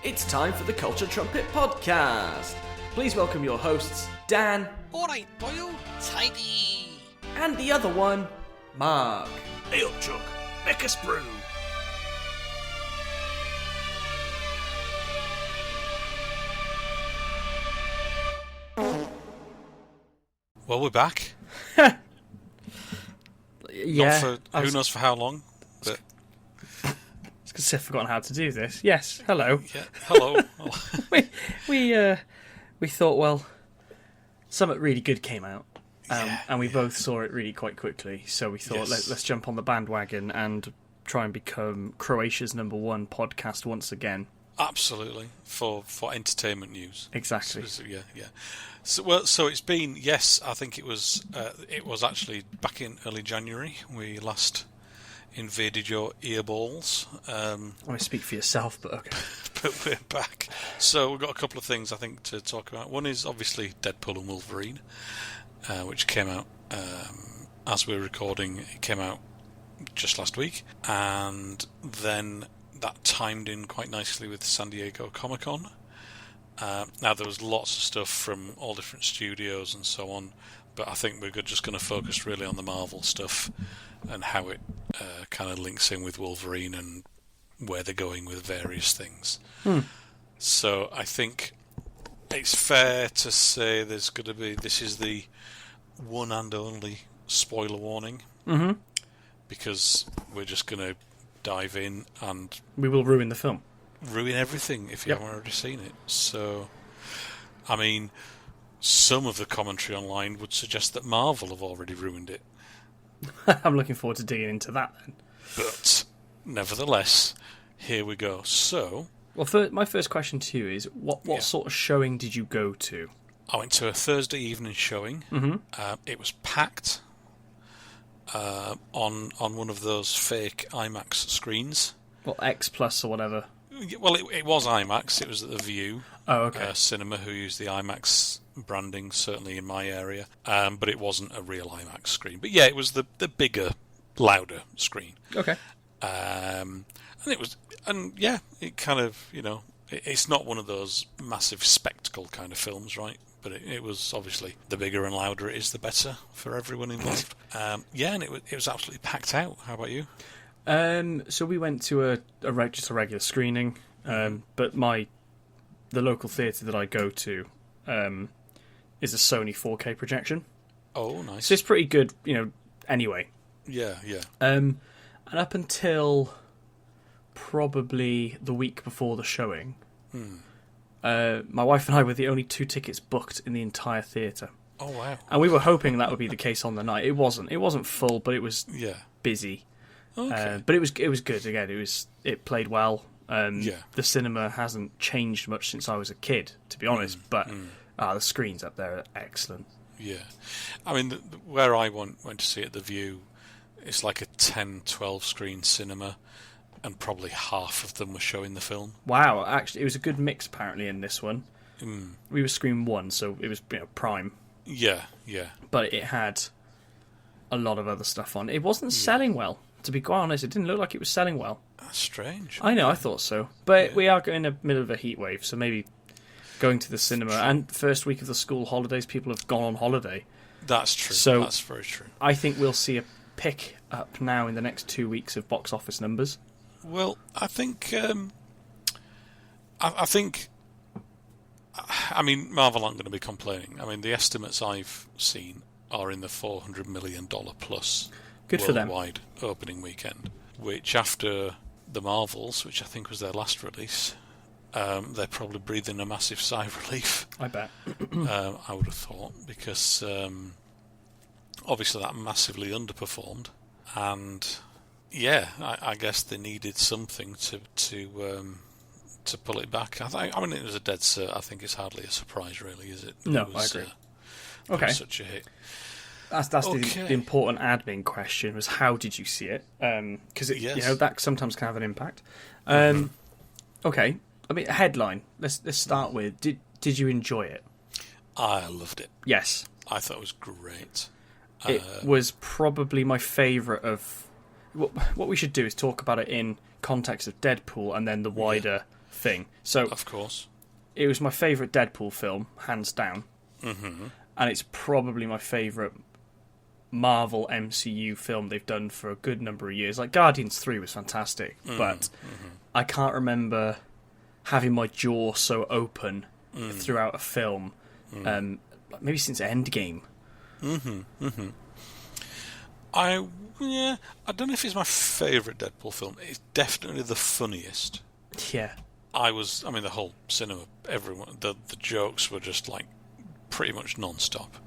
It's time for the Culture Trumpet Podcast. Please welcome your hosts, Dan. Alright, Boyle. Tidy. And the other one, Mark. Hey up, Chuck. Make us brew. Well, we're back. Yeah. Not for, who knows for how long, but... It's because I've forgotten how to do this. Yes, hello. Yeah, hello. we thought, well, something really good came out. And we both saw it really quite quickly. So we thought, Yes. let's jump on the bandwagon and try and become Croatia's #1 podcast once again. Absolutely. For entertainment news. Exactly. So, yeah. So it's been, yes, I think it was actually back in early January we last invaded your earballs. I speak for yourself, but okay. But we're back. So we've got a couple of things I think to talk about. One is obviously Deadpool and Wolverine, which came out as we were recording. It came out just last week, and then that timed in quite nicely with San Diego Comic-Con. Now there was lots of stuff from all different studios and so on, but I think we're just going to focus really on the Marvel stuff and how it kind of links in with Wolverine and where they're going with various things. So I think it's fair to say this is the one and only spoiler warning, because we're just going to dive in and We will ruin the film. ruin everything if you haven't already seen it. So, I mean, some of the commentary online would suggest that Marvel have already ruined it. I'm looking forward to digging into that then. But, nevertheless, here we go. So... Well, my first question to you is, what sort of showing did you go to? I went to a Thursday evening showing. It was packed on one of those fake IMAX screens. Well, X Plus or whatever. Well, it was IMAX. It was at the View Cinema, who used the IMAX branding, certainly in my area. But it wasn't a real IMAX screen. But yeah, it was the bigger, louder screen. Okay. It kind of, it's not one of those massive spectacle kind of films, right? But it was obviously the bigger and louder it is, the better for everyone involved. And it was absolutely packed out. How about you? So we went to just a regular screening, but the local theatre that I go to is a Sony 4K projection. Oh, nice. So it's pretty good, anyway. Yeah. And up until probably the week before the showing, my wife and I were the only 2 tickets booked in the entire theatre. Oh, wow. And we were hoping that would be the case on the night. It wasn't. It wasn't full, but it was busy. Okay. But it was good again. It played well. Yeah. The cinema hasn't changed much since I was a kid, to be honest. But the screens up there are excellent. Yeah. I mean, where I went to see it, the View, it's like a 10, 12 screen cinema, and probably half of them were showing the film. Wow, actually, it was a good mix apparently in this one. We were screen 1, so it was prime. Yeah. But it had a lot of other stuff on. It wasn't selling well, to be quite honest. It didn't look like it was selling well. That's strange. I know, I thought so. But we are in the middle of a heat wave, so maybe going to the cinema. And first week of the school holidays, people have gone on holiday. That's true. So that's very true. I think we'll see a pick up now in the next 2 weeks of box office numbers. Well, I think Marvel aren't going to be complaining. I mean, the estimates I've seen are in the $400 million plus Good for them. worldwide opening weekend, which after the Marvels, which I think was their last release, they're probably breathing a massive sigh of relief. I bet. I would have thought, because obviously that massively underperformed, and I guess they needed something to pull it back. I mean, it was a dead cert. I think it's hardly a surprise, really, is it? No, I agree. It was such a hit. That's the important admin question, was how did you see it? Because that sometimes can have an impact. Okay, I mean, headline. Let's start with, did you enjoy it? I loved it. Yes. I thought it was great. It was probably my favourite of... What we should do is talk about it in context of Deadpool and then the wider thing. So, of course, it was my favourite Deadpool film, hands down. Mm-hmm. And it's probably my favourite Marvel MCU film they've done for a good number of years. Like, Guardians 3 was fantastic, but I can't remember having my jaw so open throughout a film, maybe since Endgame. I don't know if it's my favourite Deadpool film. It's definitely the funniest. Yeah. The whole cinema, everyone, the jokes were just like pretty much non-stop,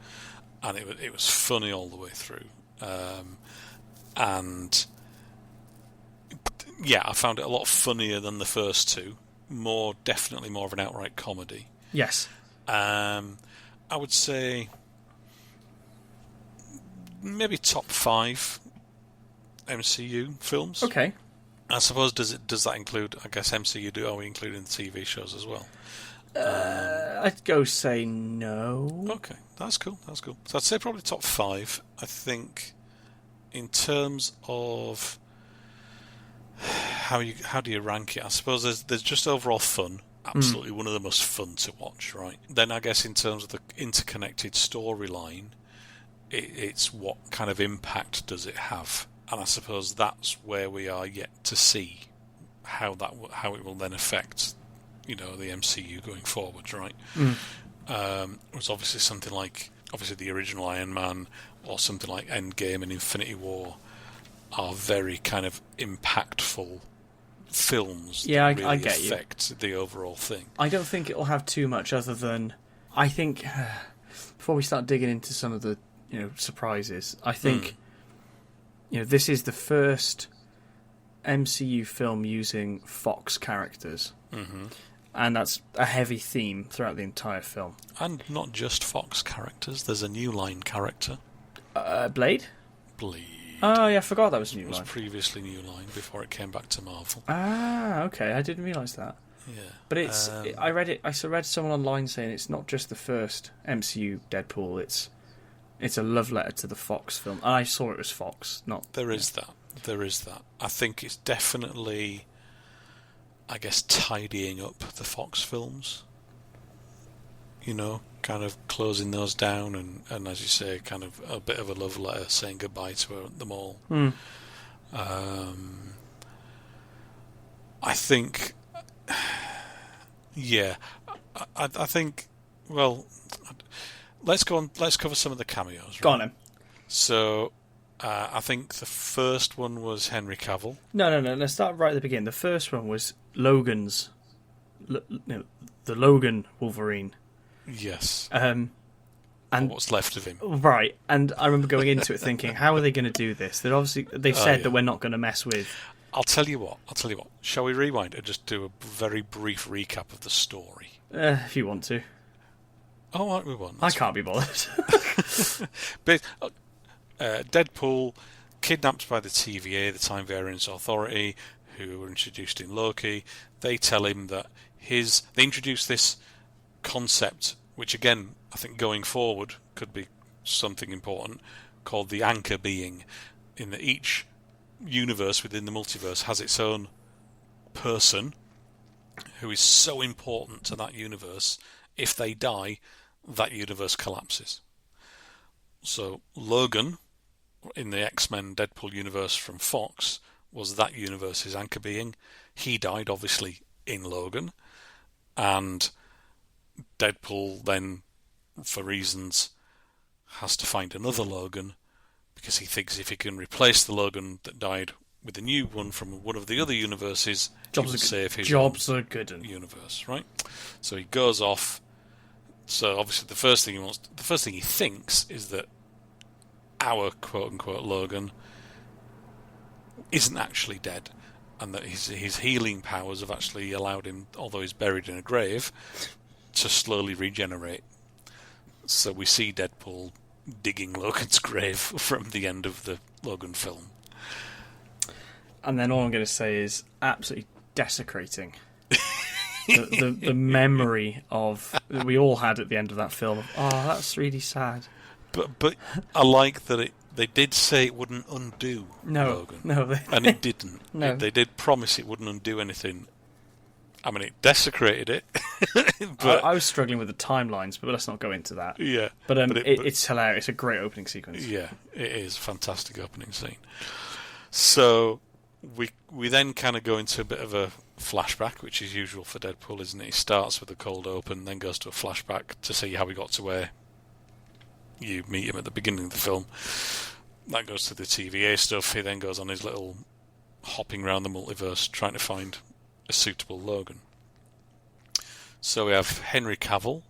and it was funny all the way through. And yeah, I found it a lot funnier than the first two. Definitely more of an outright comedy. Yes. I would say maybe top 5 MCU films. Okay. I suppose does that include? I guess MCU. Are we including the TV shows as well? I'd go say no. Okay, that's cool. So I'd say probably top 5. I think in terms of how do you rank it? I suppose there's just overall fun. Absolutely one of the most fun to watch, right? Then I guess in terms of the interconnected storyline, it's what kind of impact does it have? And I suppose that's where we are yet to see how it will then affect, the MCU going forward, right? It's obviously something like the original Iron Man or something like Endgame and Infinity War are very kind of impactful films that really I get affect the overall thing. I don't think it'll have too much other than, I think, before we start digging into some of the surprises, I think this is the first MCU film using Fox characters, and that's a heavy theme throughout the entire film. And not just Fox characters. There's a New Line character. Blade. Oh, yeah, I forgot that was New Line. It was previously New Line before it came back to Marvel. Ah, okay, I didn't realise that. Yeah. But I read someone online saying it's not just the first MCU Deadpool, it's a love letter to the Fox film. And I saw it was Fox, not... There is that. I think it's definitely, I guess, tidying up the Fox films. Kind of closing those down and as you say, kind of a bit of a love letter saying goodbye to them all. I think, yeah, I think, well, let's cover some of the cameos. Right? Go on then. So, I think the first one was Henry Cavill. No, let's start right at the beginning. The first one was Logan's, the Logan Wolverine. Yes. And what's left of him. Right. And I remember going into it thinking, how are they going to do this? They've said that we're not going to mess with... I'll tell you what. Shall we rewind and just do a very brief recap of the story? If you want to. Oh, right, we won't. I can't be bothered. But Deadpool, kidnapped by the TVA, the Time Variance Authority, who were introduced in Loki. They tell him that they introduce this concept, which again, I think going forward could be something important, called the anchor being, in that each universe within the multiverse has its own person who is so important to that universe, if they die, that universe collapses. So Logan, in the X-Men Deadpool universe from Fox, was that universe's anchor being. He died, obviously, in Logan, and Deadpool then, for reasons, has to find another Logan, because he thinks if he can replace the Logan that died with a new one from one of the other universes, he will save his universe, right? So he goes off. So obviously the first thing he thinks is that our quote-unquote Logan isn't actually dead, and that his healing powers have actually allowed him, although he's buried in a grave, to slowly regenerate. So we see Deadpool digging Logan's grave from the end of the Logan film. And then all I'm going to say is absolutely desecrating the memory of that we all had at the end of that film. Oh, that's really sad. But I like that they did say it wouldn't undo Logan. No, and it didn't. No. They did promise it wouldn't undo anything. I mean, it desecrated it. But I was struggling with the timelines, but let's not go into that. Yeah. But it's hilarious. It's a great opening sequence. Yeah, it is a fantastic opening scene. So we then kind of go into a bit of a flashback, which is usual for Deadpool, isn't it? He starts with a cold open, then goes to a flashback to see how he got to where you meet him at the beginning of the film. That goes to the TVA stuff. He then goes on his little hopping around the multiverse trying to find a suitable Logan. So we have Henry Cavill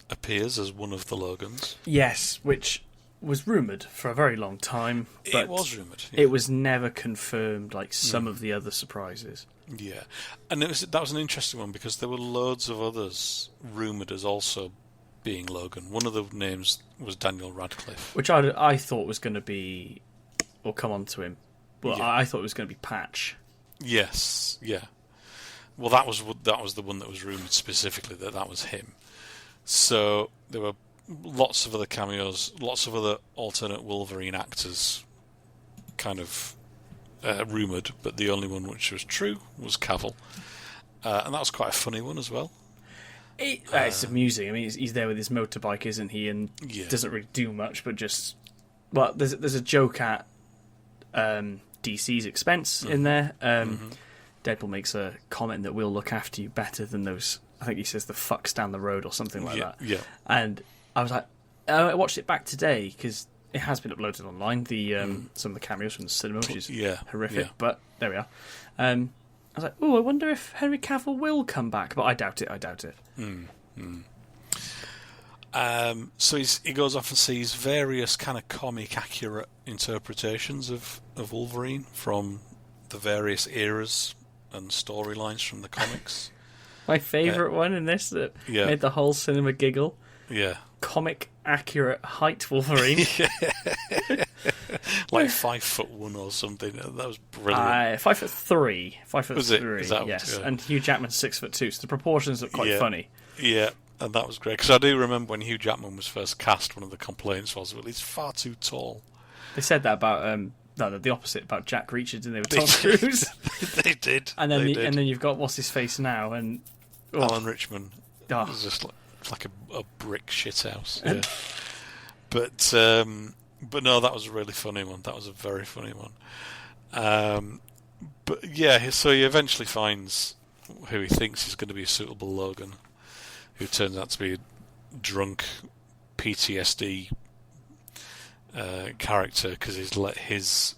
appears as one of the Logans. Yes, which was rumoured for a very long time. But it was rumoured. Yeah. It was never confirmed like some of the other surprises. Yeah. And that was an interesting one because there were loads of others rumoured as also being Logan. One of the names was Daniel Radcliffe. Which I thought was going to be... We'll come on to him. But yeah. I thought it was going to be Patch. Yes, yeah. Well, that was the one that was rumoured specifically that was him. So there were lots of other cameos, lots of other alternate Wolverine actors kind of rumoured, but the only one which was true was Cavill. And that was quite a funny one as well. It's amusing. I mean, he's there with his motorbike, isn't he? And doesn't really do much, but just... Well, there's a joke at DC's expense in there. Deadpool makes a comment that we'll look after you better than those... I think he says the fucks down the road or something like that. Yeah. And I was like... I watched it back today, because it has been uploaded online, some of the cameos from the cinema, which is horrific, but there we are. I was like, I wonder if Henry Cavill will come back, but I doubt it. So he goes off and sees various kind of comic accurate interpretations of Wolverine from the various eras and storylines from the comics. My favourite one in this that made the whole cinema giggle. Yeah. Comic accurate height Wolverine. Like 5'1" or something. That was brilliant. 5'3". 5'3". Was it? Is that yes. And Hugh Jackman's 6'2". So the proportions look quite funny. Yeah, and that was great because I do remember when Hugh Jackman was first cast, one of the complaints was, well, he's far too tall. They said that about the opposite about Jack Reacher, didn't they? With Tom Cruise. They did. And then you've got what's his face now and Alan Rickman. It was just like a brick shithouse. Yeah. But no, that was a really funny one. That was a very funny one. But yeah, so he eventually finds who he thinks is going to be a suitable Logan, who turns out to be a drunk PTSD character because he's let his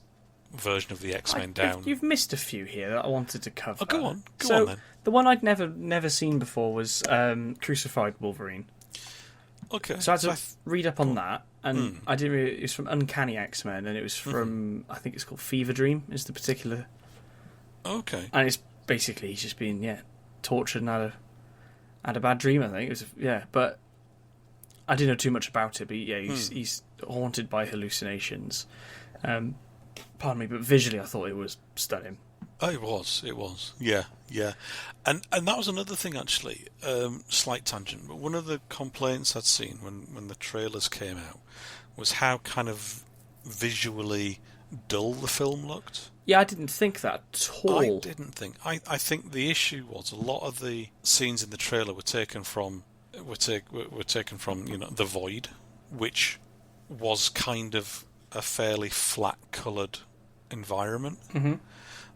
version of the X-Men down. You've missed a few here that I wanted to cover. Oh, go on then. The one I'd never seen before was Crucified Wolverine. Okay. So I had to read up on that, and I didn't really... It was from Uncanny X-Men, and it was from... I think it's called Fever Dream, is the particular... Okay. And it's basically he's just been, tortured and had a bad dream, I think. It was, but I didn't know too much about it, but he's haunted by hallucinations. Pardon me, but visually I thought it was stunning. Oh, it was. Yeah. And that was another thing, actually, slight tangent, but one of the complaints I'd seen when the trailers came out was how kind of visually dull the film looked. Yeah, I didn't think that at all. I didn't think. I think the issue was a lot of the scenes in the trailer were taken from the Void, which was kind of a fairly flat coloured environment. Mm-hmm.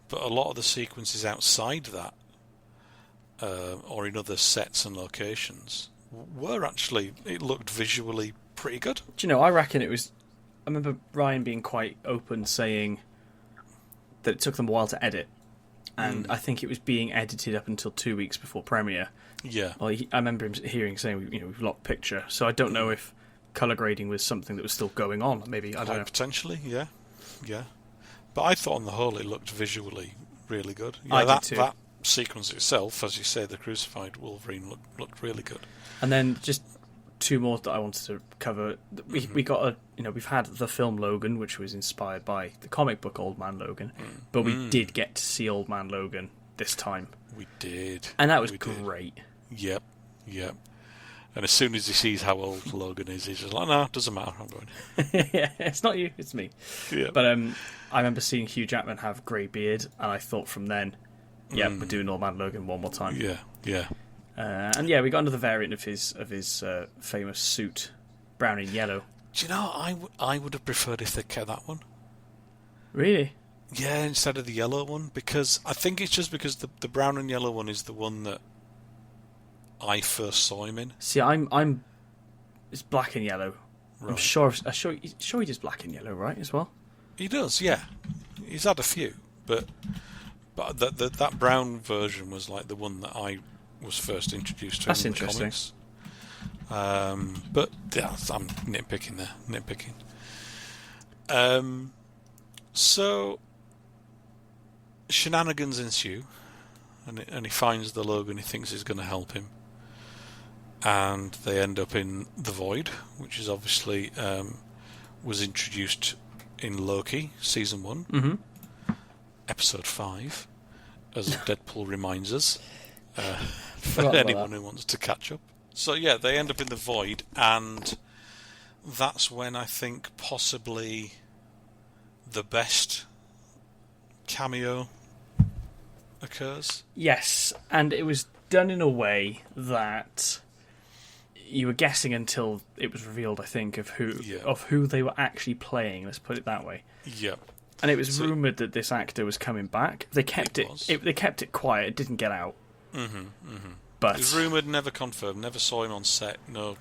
But a lot of the sequences outside that, or in other sets and locations, were actually, it looked visually pretty good. Do you know, I reckon it was... I remember Ryan being quite open, saying that it took them a while to edit. And I think it was being edited up until 2 weeks before premiere. Yeah. Well, I remember him saying, we've locked picture. So I don't know if colour grading was something that was still going on. Maybe, I don't know. Potentially, yeah. But I thought on the whole it looked visually really good. Yeah, I did too. That sequence itself, as you say, the Crucified Wolverine looked really good. And then just two more that I wanted to cover. We got we've had the film Logan, which was inspired by the comic book Old Man Logan, but we did get to see Old Man Logan this time. We did. And that was great. Yep. And as soon as he sees how old Logan is, he's just like, no, it doesn't matter, I'm going. Yeah, it's not you, it's me. Yeah. But I remember seeing Hugh Jackman have grey beard, and I thought from then, Yeah, we're doing Old Man Logan one more time. Yeah. And yeah, we got another variant of his famous suit, brown and yellow. Do you know, I would have preferred if they kept that one. Really? Yeah, instead of the yellow one, because I think it's just because the brown and yellow one is the one that I first saw him in. See, it's black and yellow. Right. I'm sure he does black and yellow, right, as well? He does, yeah. He's had a few, but that brown version was like the one that I was first introduced to. That's in the interesting. Comics. But yeah, I'm nitpicking there. So shenanigans ensue, and he finds the Logan he thinks is going to help him, and they end up in the Void, which is obviously was introduced in Loki season 1, episode 5, as Deadpool reminds us, for anyone who wants to catch up. So yeah, they end up in the Void, and that's when I think possibly the best cameo occurs. Yes, and it was done in a way that you were guessing until it was revealed, I think, of who they were actually playing. Let's put it that way. Yeah. And it was rumoured that this actor was coming back. They kept they kept it quiet. It didn't get out. But it was rumoured, never confirmed. Never saw him on set. No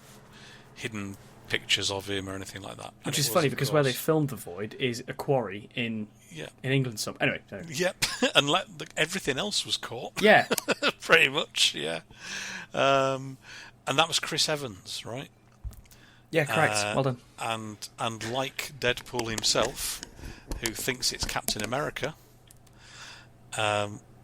hidden pictures of him or anything like that. Which is funny because where they filmed The Void is a quarry in England. Anyway. Yep. And everything else was caught. Yeah. Pretty much. Yeah. And that was Chris Evans, right? Yeah, correct. Well done. And like Deadpool himself, who thinks it's Captain America,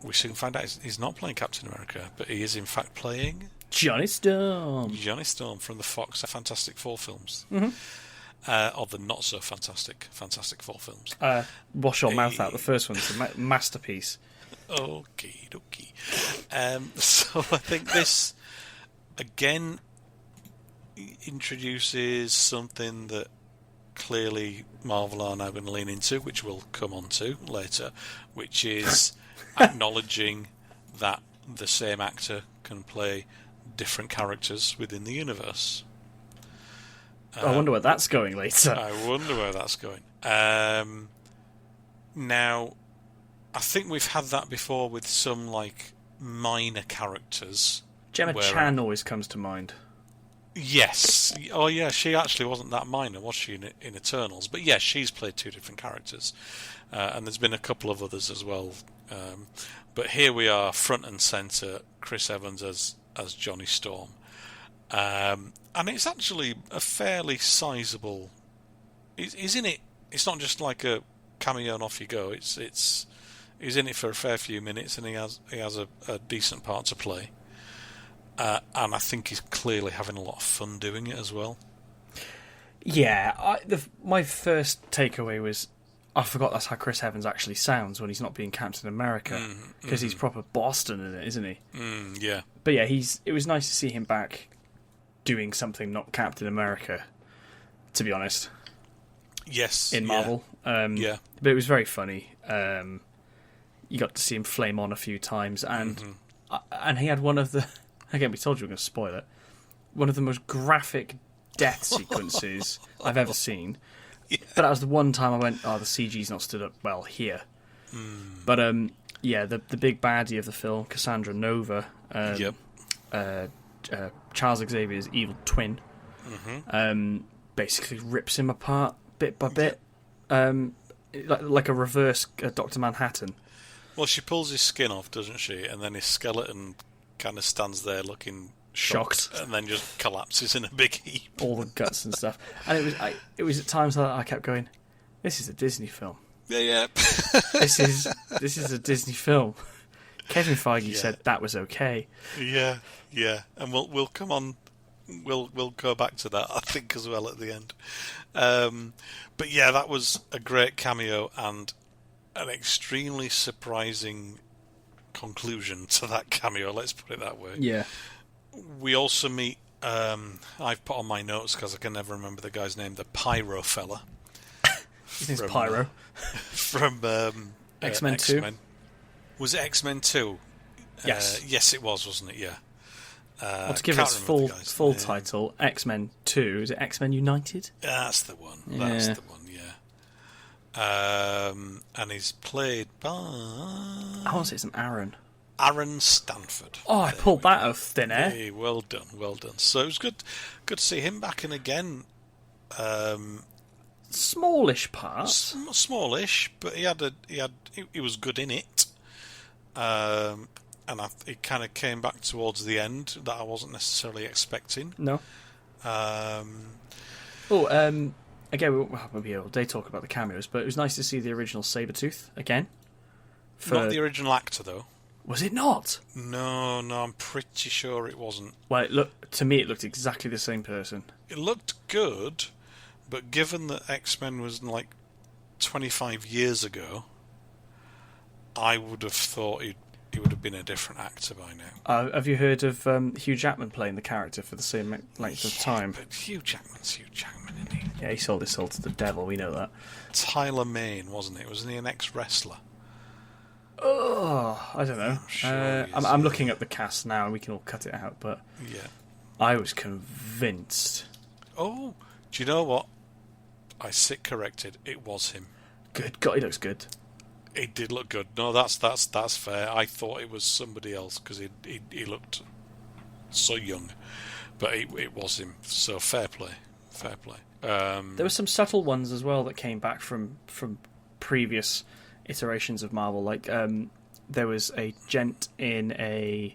we soon find out he's not playing Captain America, but he is in fact playing Johnny Storm. Johnny Storm from the Fox Fantastic Four films. Or the not so Fantastic Four films. Wash your mouth out. The first one's a masterpiece. Okie dokie. So I think this again introduces something that clearly Marvel are now going to lean into, which we'll come on to later, which is acknowledging that the same actor can play different characters within the universe. I wonder where that's going later. Now, I think we've had that before with some minor characters. Gemma Chan always comes to mind. Yes. Oh, yeah, she actually wasn't that minor, was she, in Eternals? But yes, she's played two different characters. And there's been a couple of others as well. But here we are, front and centre, Chris Evans as Johnny Storm. And it's actually a fairly sizable... He's in it. It's not just like a cameo and off you go. He's in it for a fair few minutes, and he has a decent part to play. And I think he's clearly having a lot of fun doing it as well. Yeah, my first takeaway was I forgot that's how Chris Evans actually sounds when he's not being Captain America, because he's proper Boston in it, isn't he? Yeah. But yeah, it was nice to see him back doing something not Captain America, to be honest. Yes. In Marvel. Yeah. But it was very funny. You got to see him flame on a few times, and he had one of the... Again, we told you we were going to spoil it. One of the most graphic death sequences I've ever seen. Yeah. But that was the one time I went, the CG's not stood up well here. But the big baddie of the film, Cassandra Nova, Charles Xavier's evil twin, basically rips him apart bit by bit, like a reverse Dr. Manhattan. Well, she pulls his skin off, doesn't she? And then his skeleton kind of stands there looking shocked, and then just collapses in a big heap. All the guts and stuff. And it was at times that I kept going, this is a Disney film. Yeah. This is a Disney film. Kevin Feige said that was okay. Yeah. And we'll come on. We'll go back to that, I think, as well at the end. But yeah, that was a great cameo and an extremely surprising conclusion to that cameo, let's put it that way. Yeah. We also meet, I've put on my notes because I can never remember the guy's name, the Pyro fella. His name's Pyro. From X-Men 2. Was it X-Men 2? Yes. Yes, it was, wasn't it? Yeah. Well, to give its full title, X-Men 2, is it X-Men United? That's the one. Yeah. That's the one, yeah. And he's played by... I want to say it's an Aaron Stanford. Oh, I pulled that out of thin air. Hey, well done, well done. So it was good to see him back in again. Smallish part. Smallish, but he was good in it. And it kind of came back towards the end that I wasn't necessarily expecting. No. Again, maybe all day talk about the cameos, but it was nice to see the original Sabretooth again. Not the original actor, though. Was it not? No, I'm pretty sure it wasn't. Well, to me, it looked exactly the same person. It looked good, but given that X-Men was like 25 years ago, I would have thought he would have been a different actor by now. Have you heard of Hugh Jackman playing the character for the same length of time? But Hugh Jackman's Hugh Jackman, isn't he? Yeah, he sold his soul to the devil, we know that. Tyler Mane, wasn't it? Wasn't he an ex-wrestler? Oh, I don't know. I'm looking at the cast now, and we can all cut it out, but yeah, I was convinced. Oh, do you know what? I sit corrected. It was him. Good God, he looks good. He did look good. No, that's fair. I thought it was somebody else because he looked so young, but it was him. So fair play. There were some subtle ones as well that came back from previous iterations of Marvel. Like there was a gent in a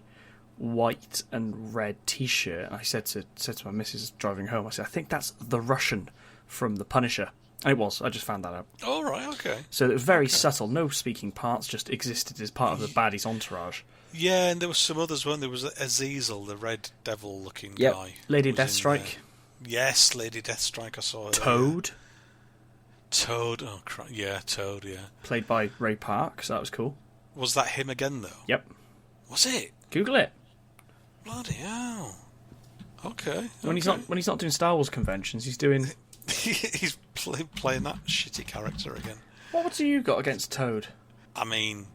white and red T-shirt. And I said to my missus driving home, I said, I think that's the Russian from The Punisher. And it was. I just found that out. Oh, right, okay. So it was very subtle. No speaking parts, just existed as part of the baddie's entourage. Yeah, and there was some others, weren't there? There was Azazel, the red devil-looking guy. Lady Deathstrike. Yes, Lady Deathstrike, I saw her. Toad, oh, yeah, Toad, yeah. played by Ray Park, so that was cool. Was that him again, though? Yep. Was it? Google it. Bloody hell. Okay. When he's not doing Star Wars conventions, he's doing... He's playing that shitty character again. What do you got against Toad? I mean,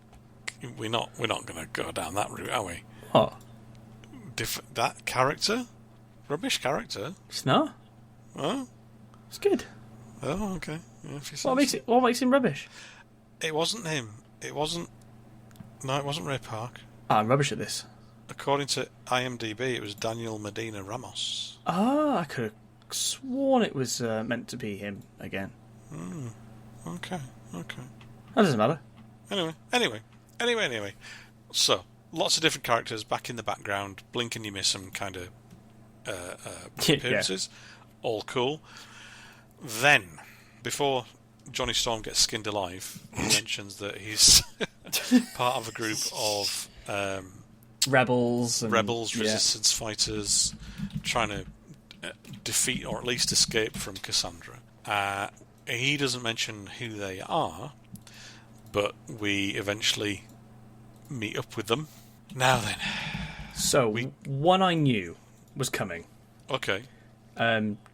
we're not going to go down that route, are we? What? That character? Rubbish character? It's not. Oh? It's good. Oh, okay. Yeah, What makes him rubbish? It wasn't him. It wasn't Ray Park. I'm rubbish at this. According to IMDb, it was Daniel Medina Ramos. I could have sworn it was meant to be him again. Okay. That doesn't matter. Anyway. So, lots of different characters back in the background. Blink and you miss them kind of appearances. Yeah. All cool. Then, before Johnny Storm gets skinned alive, he mentions that he's part of a group of rebels, resistance fighters, trying to defeat or at least escape from Cassandra. He doesn't mention who they are, but we eventually meet up with them. Now then. So, one I knew was coming. Okay.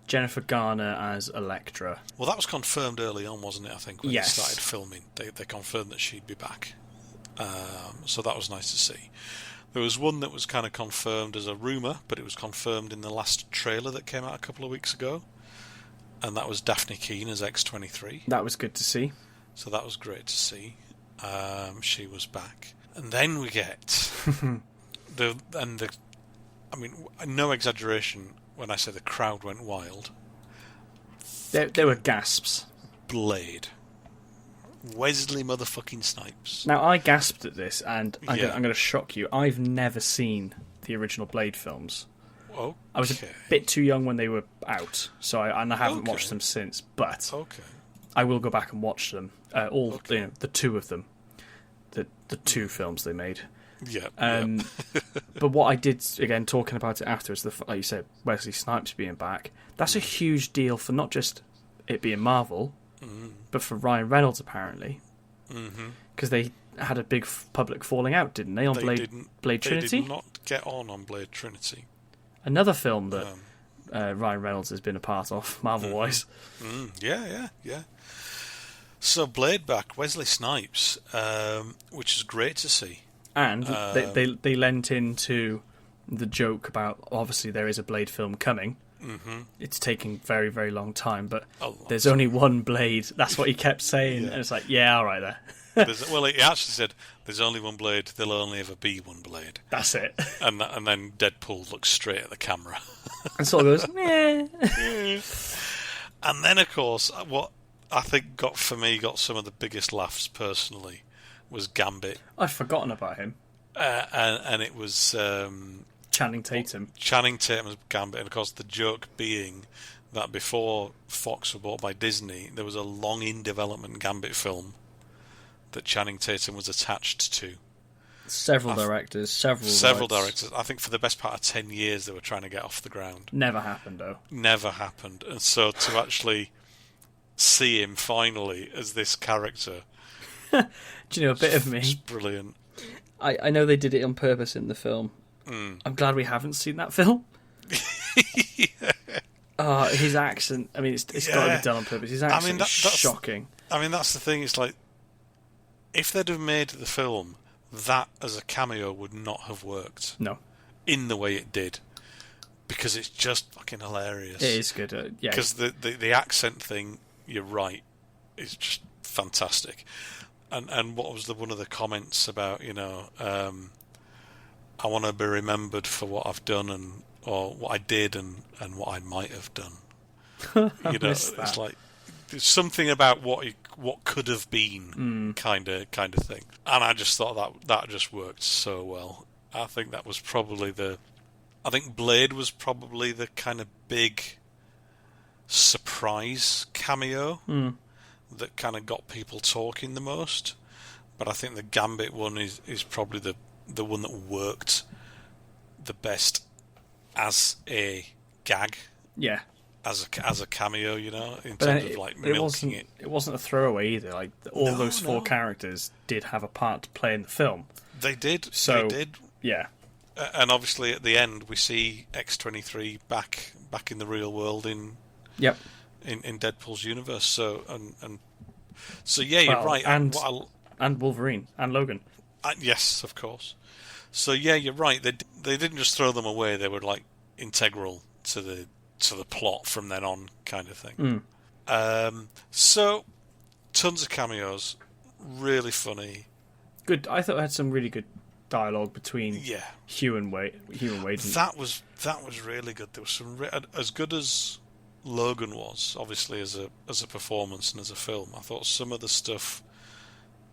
Jennifer Garner as Elektra. Well, that was confirmed early on, wasn't it, I think, when they started filming. They confirmed that she'd be back. So that was nice to see. There was one that was kind of confirmed as a rumour, but it was confirmed in the last trailer that came out a couple of weeks ago. And that was Daphne Keane as X-23. That was good to see. So that was great to see. She was back. And then we get... I mean, no exaggeration when I say the crowd went wild. There were gasps. Blade. Wesley motherfucking Snipes. Now, I gasped at this, and I'm going to shock you. I've never seen the original Blade films. Okay. I was a bit too young when they were out, so I haven't watched them since. But I will go back and watch them. The two of them, the two films they made. Yeah. But what I did, again, talking about it after, is like you said, Wesley Snipes being back. That's a huge deal for not just it being Marvel, but for Ryan Reynolds, apparently. Because they had a big public falling out, didn't they, on Blade Trinity? They did not get on Blade Trinity. Another film that Ryan Reynolds has been a part of, Marvel-wise. Yeah. So Blade back, Wesley Snipes, which is great to see. And they lent into the joke about, obviously there is a Blade film coming. Mm-hmm. It's taking very, very long time, but there's only one Blade. That's what he kept saying. And it's like, yeah, all right there. Well, he actually said, there's only one Blade, there'll only ever be one Blade. That's it. And then Deadpool looks straight at the camera. And sort of goes, yeah. And then, of course, what I think got some of the biggest laughs personally was Gambit. I'd forgotten about him. And it was... Channing Tatum. Channing Tatum's Gambit, and of course the joke being that before Fox were bought by Disney, there was a long in development Gambit film that Channing Tatum was attached to. Several directors. I think for the best part of 10 years they were trying to get off the ground. Never happened, though. Never happened. And so to actually see him finally as this character... Do you know, a bit of me... It's brilliant. I know they did it on purpose in the film. I'm glad we haven't seen that film. His accent, I mean, it's got to be done on purpose. His accent is shocking. I mean, that's the thing. It's like, if they'd have made the film, that as a cameo would not have worked. No. In the way it did. Because it's just fucking hilarious. It is good, yeah. Because the accent thing, you're right, is just fantastic. And what was one of the comments about, I want to be remembered for what I've done or what I did and what I might have done. It's like there's something about what could have been kind of thing. And I just thought that just worked so well. I think that was probably I think Blade was probably the kind of big surprise cameo that kind of got people talking the most. But I think the Gambit one is probably the one that worked the best as a gag. Yeah. As a cameo, in terms of like milking it. It wasn't a throwaway either. Like those four characters did have a part to play in the film. They did. So, they did. Yeah. And obviously at the end we see X-23 back in the real world in Deadpool's universe. So you're right. And Wolverine and Logan. Yes, of course. So yeah, you're right. They didn't just throw them away. They were like integral to the plot from then on, kind of thing. So tons of cameos, really funny. Good. I thought it had some really good dialogue between Hugh and Wade. That was really good. There was some as good as Logan was, obviously as a performance and as a film. I thought some of the stuff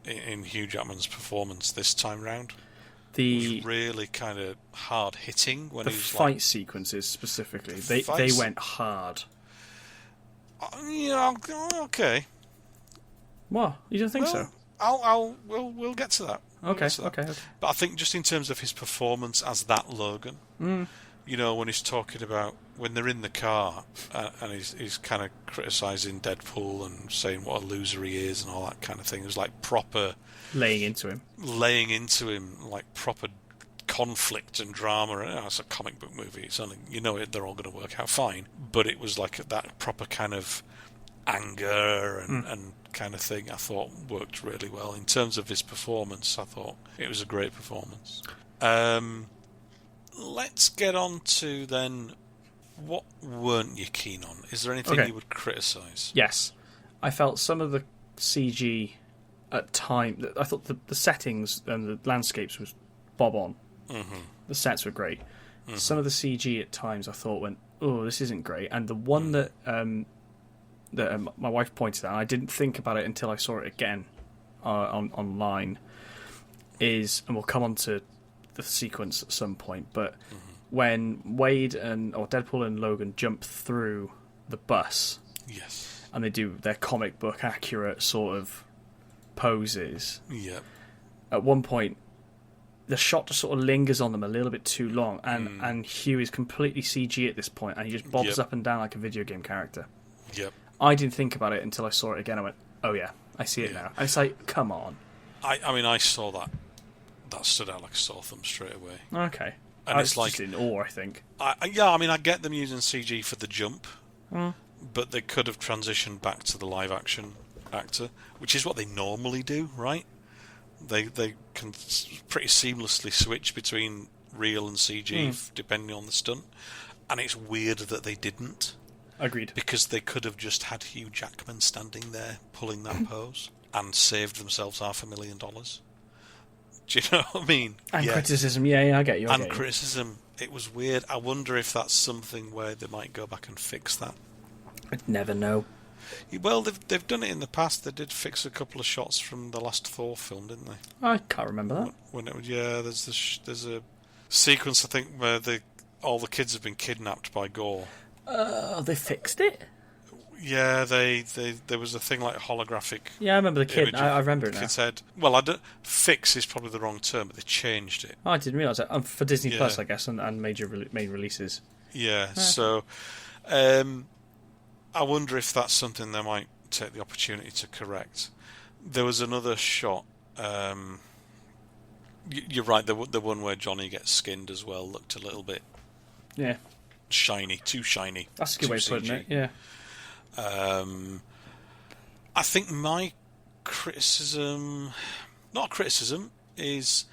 in Hugh Jackman's performance this time round was really kind of hard hitting. When the fight sequences specifically, they went hard. Okay. What? You don't think so? We'll get to that. Okay. But I think just in terms of his performance as that Logan, when he's talking about when they're in the car and he's kind of criticising Deadpool and saying what a loser he is and all that kind of thing. It was like proper laying into him, like proper conflict and drama. It's a comic book movie. It's only they're all going to work out fine. But it was like that proper kind of anger and kind of thing. I thought worked really well in terms of his performance. I thought it was a great performance. Let's get on to then what weren't you keen on? Is there anything you would criticise? Yes. I felt some of the CG at time... I thought the settings and the landscapes was bob on. Mm-hmm. The sets were great. Mm-hmm. Some of the CG at times I thought went, oh, this isn't great. And the one that my wife pointed out, I didn't think about it until I saw it again online, is, and we'll come on to the sequence at some point, but when Wade or Deadpool and Logan jump through the bus, yes, and they do their comic book accurate sort of poses, at one point the shot just sort of lingers on them a little bit too long, and Hugh is completely CG at this point, and he just bobs up and down like a video game character. I didn't think about it until I saw it again. I went, oh yeah, I see it now. And it's like, come on. I mean, I saw that. That stood out like a sore thumb straight away. Okay. And I it's like just in awe, I think. I mean, I get them using CG for the jump, but they could have transitioned back to the live action actor, which is what they normally do, right? They can pretty seamlessly switch between real and CG depending on the stunt, and it's weird that they didn't. Agreed. Because they could have just had Hugh Jackman standing there pulling that pose and saved themselves $500,000. Do you know what I mean? And criticism, yeah, I get you. Criticism, it was weird. I wonder if that's something where they might go back and fix that. I'd never know. Well, they've done it in the past. They did fix a couple of shots from the last Thor film, didn't they? I can't remember that. There's a sequence, I think, where all the kids have been kidnapped by Gore. They fixed it? Yeah, there was a thing like holographic. Yeah, I remember the kid. I remember it now. Kid's head. Well, fix is probably the wrong term, but they changed it. Oh, I didn't realise that. For Disney Plus, I guess, and major main releases. Yeah, so I wonder if that's something they might take the opportunity to correct. There was another shot. You're right. The one where Johnny gets skinned as well looked a little bit. Yeah. Too shiny. That's a good way of putting it. Yeah. I think my criticism, is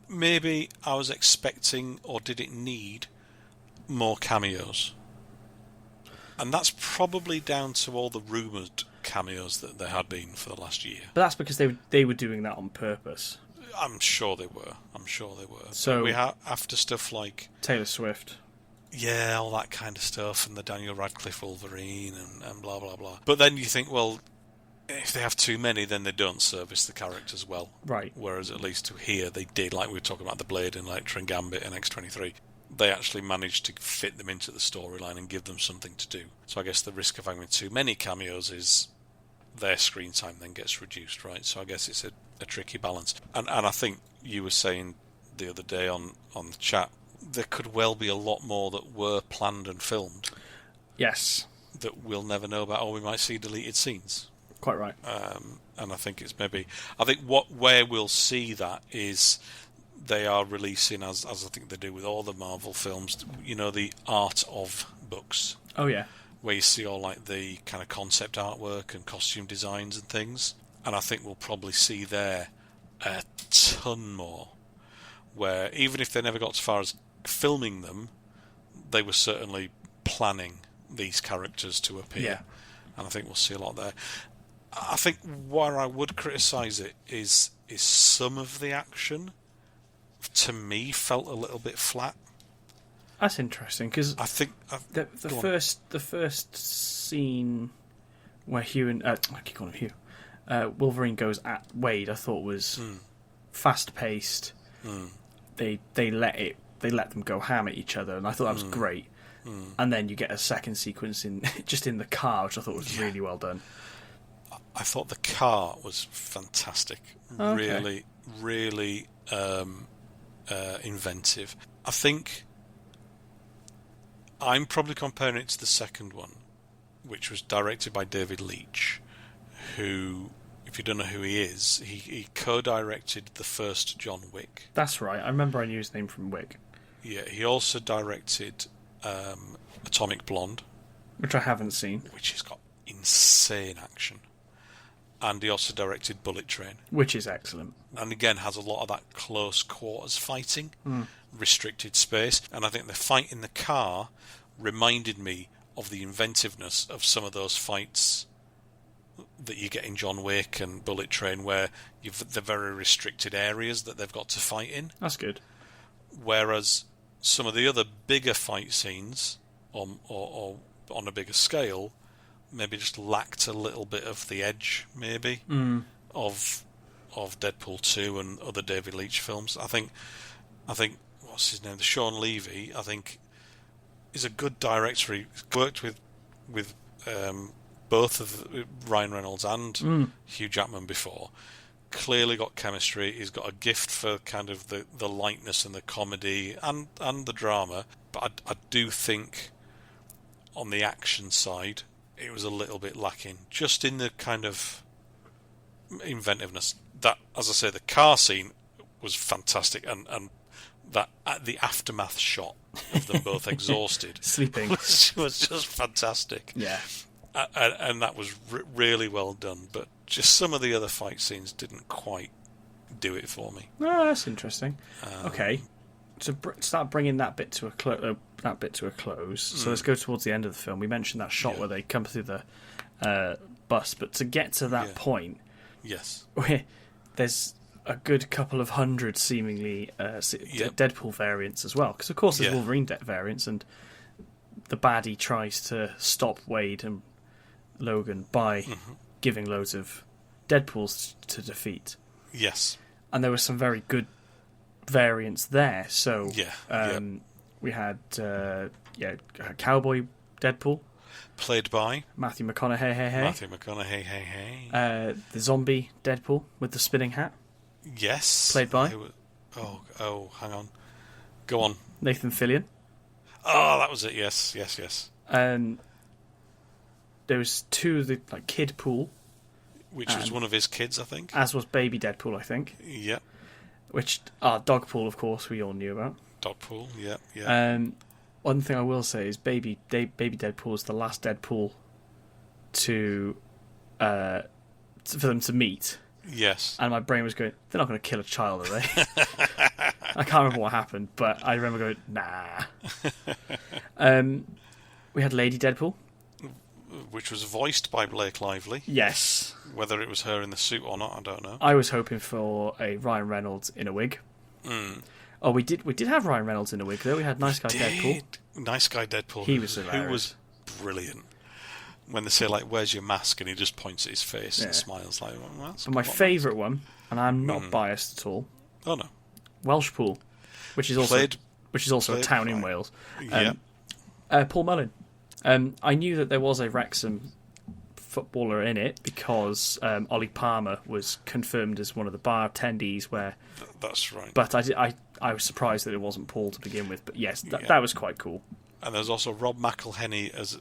maybe I was expecting, or did it need, more cameos? And that's probably down to all the rumoured cameos that there had been for the last year. But that's because they were doing that on purpose. I'm sure they were. So we after stuff like Taylor Swift. Yeah, all that kind of stuff, and the Daniel Radcliffe Wolverine, and blah, blah, blah. But then you think, well, if they have too many, then they don't service the characters well. Right. Whereas at least here they did, like we were talking about the Blade and Elektra and Gambit and X-23. They actually managed to fit them into the storyline and give them something to do. So I guess the risk of having too many cameos is their screen time then gets reduced, right? So I guess it's a tricky balance. And I think you were saying the other day on the chat, there could well be a lot more that were planned and filmed. Yes. That we'll never know about, or we might see deleted scenes. Quite right. And I think it's maybe... I think where we'll see that is they are releasing, as I think they do with all the Marvel films, the art of books. Oh, yeah. Where you see all like the kind of concept artwork and costume designs and things. And I think we'll probably see there a ton more. Where even if they never got as far as filming them, they were certainly planning these characters to appear. Yeah. And I think we'll see a lot there. I think where I would criticise it is some of the action, to me, felt a little bit flat. That's interesting, because I think the first scene where Hugh and I keep calling him Hugh, Wolverine goes at Wade, I thought was fast paced. They let them go ham at each other, and I thought that was great. And then you get a second sequence in the car, which I thought was really well done. I thought the car was fantastic. Okay. Really inventive. I think I'm probably comparing it to the second one, which was directed by David Leitch, who, if you don't know who he is, he co-directed the first John Wick. That's right. I remember I knew his name from Wick. Yeah, he also directed Atomic Blonde, which I haven't seen. Which has got insane action. And he also directed Bullet Train, which is excellent. And again has a lot of that close quarters fighting, restricted space. And I think the fight in the car reminded me of the inventiveness of some of those fights that you get in John Wick and Bullet Train, where you've the very restricted areas that they've got to fight in. That's good. Whereas some of the other bigger fight scenes, or on a bigger scale, maybe just lacked a little bit of the edge, maybe, of Deadpool 2 and other David Leitch films. I think what's his name, Sean Levy, I think is a good director. He's worked with both of Ryan Reynolds and Hugh Jackman before. Clearly got chemistry. He's got a gift for kind of the lightness and the comedy and the drama. But I do think on the action side it was a little bit lacking, just in the kind of inventiveness. That, as I say, the car scene was fantastic, and that the aftermath shot of them both exhausted sleeping was just fantastic. Yeah. and that was really well done. But just some of the other fight scenes didn't quite do it for me. Oh, that's interesting. Okay, to start bringing that bit to a close. So let's go towards the end of the film. We mentioned that shot where they come through the bus, but to get to that point, where there's a good couple of hundred seemingly Deadpool variants as well, because of course there's Wolverine variants, and the baddie tries to stop Wade and Logan by giving loads of Deadpools to defeat. Yes. And there were some very good variants there. So we had a Cowboy Deadpool, played by Matthew McConaughey. The zombie Deadpool with the spinning hat. Yes. Played by hang on. Go on. Nathan Fillion. Oh, that was it. Yes. There was two of the Kid Pool, which was one of his kids, I think. As was Baby Deadpool, I think. Yeah. Which Dogpool, of course, we all knew about. Dogpool, yeah. One thing I will say is Baby Deadpool is the last Deadpool for them to meet. Yes. And my brain was going, they're not going to kill a child, are they? I can't remember what happened, but I remember going, nah. We had Lady Deadpool, which was voiced by Blake Lively. Yes. Whether it was her in the suit or not, I don't know. I was hoping for a Ryan Reynolds in a wig. Oh, we did have Ryan Reynolds in a wig, though. We had Nice Guy Deadpool. Nice Guy Deadpool. He was hilarious. Who was brilliant. When they say, where's your mask? And he just points at his face and smiles like, well, but my favourite one, and I'm not biased at all. Oh, no. Welsh Pool, which is also a town in Wales. Paul Mullin. I knew that there was a Wrexham footballer in it because Ollie Palmer was confirmed as one of the bar attendees. That's right. But I was surprised that it wasn't Paul to begin with. But yes, that was quite cool. And there's also Rob McElhenney as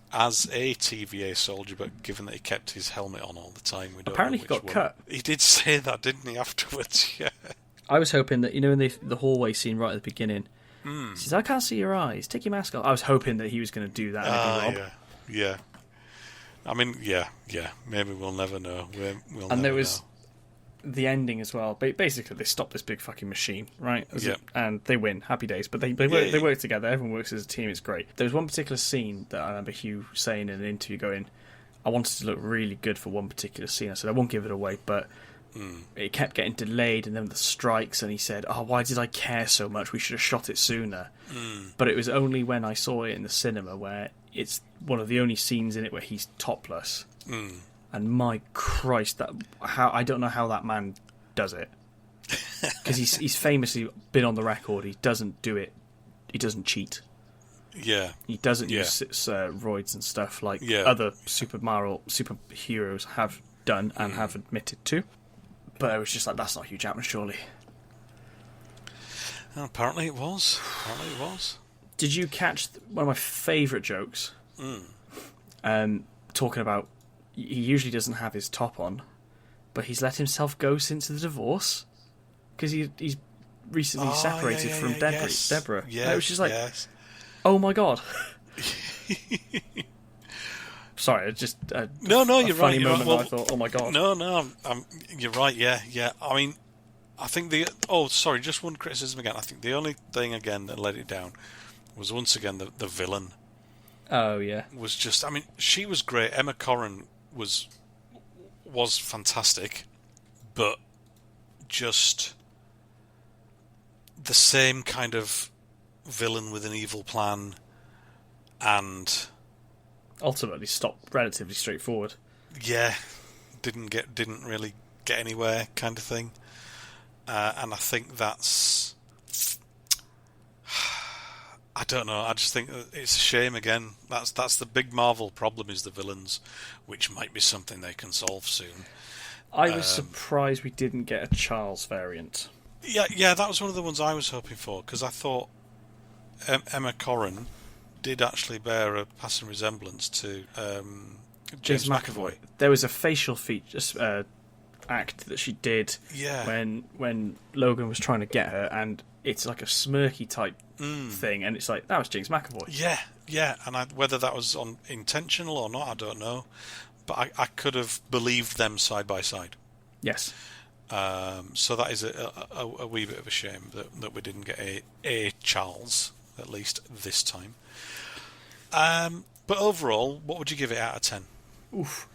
a TVA soldier, but given that he kept his helmet on all the time, we don't apparently know which he got one. cut. He did say that, didn't he? Afterwards, yeah. I was hoping that in the hallway scene right at the beginning, he says, "I can't see your eyes. Take your mask off." I was hoping that he was going to do that. Yeah. I mean, yeah. Maybe we'll never know. There was the ending as well. Basically, they stop this big fucking machine, right? And they win. Happy days. But they work together. Everyone works as a team. It's great. There was one particular scene that I remember Hugh saying in an interview, going, "I wanted to look really good for one particular scene." I said, "I won't give it away," but it kept getting delayed, and then the strikes, and he said, "Oh, why did I care so much? We should have shot it sooner." But it was only when I saw it in the cinema where it's one of the only scenes in it where he's topless. And my Christ, I don't know how that man does it, because he's famously been on the record. He doesn't do it. He doesn't cheat. Yeah, he doesn't use roids and stuff like other superheroes have done and have admitted to. But I was just like, that's not Hugh Jackman, surely. Well, apparently it was. Did you catch one of my favourite jokes? Talking about, he usually doesn't have his top on, but he's let himself go since the divorce because he's recently separated from Deborah. Yeah, it was just like, oh my god. Sorry, just no, you're right. Moment I thought, oh my god. No, you're right. Yeah. I mean, I think just one criticism again. I think the only thing again that let it down was once again the villain. Oh yeah, was just. I mean, she was great. Emma Corrin was fantastic, but just the same kind of villain with an evil plan, and ultimately stopped relatively straightforward. Yeah, didn't really get anywhere, kind of thing. And I think that's, I don't know. I just think it's a shame again. That's the big Marvel problem, is the villains, which might be something they can solve soon. I was surprised we didn't get a Charles variant. Yeah, that was one of the ones I was hoping for, because I thought Emma Corrin did actually bear a passing resemblance to James McAvoy. There was a facial feature act that she did when Logan was trying to get her, and it's like a smirky type thing, and it's like, that was James McAvoy. Yeah, Yeah, and whether that was intentional or not, I don't know. But I could have believed them side by side. Yes. So that is a wee bit of a shame that we didn't get a Charles, at least this time. But overall, what would you give it out of 10? Oof.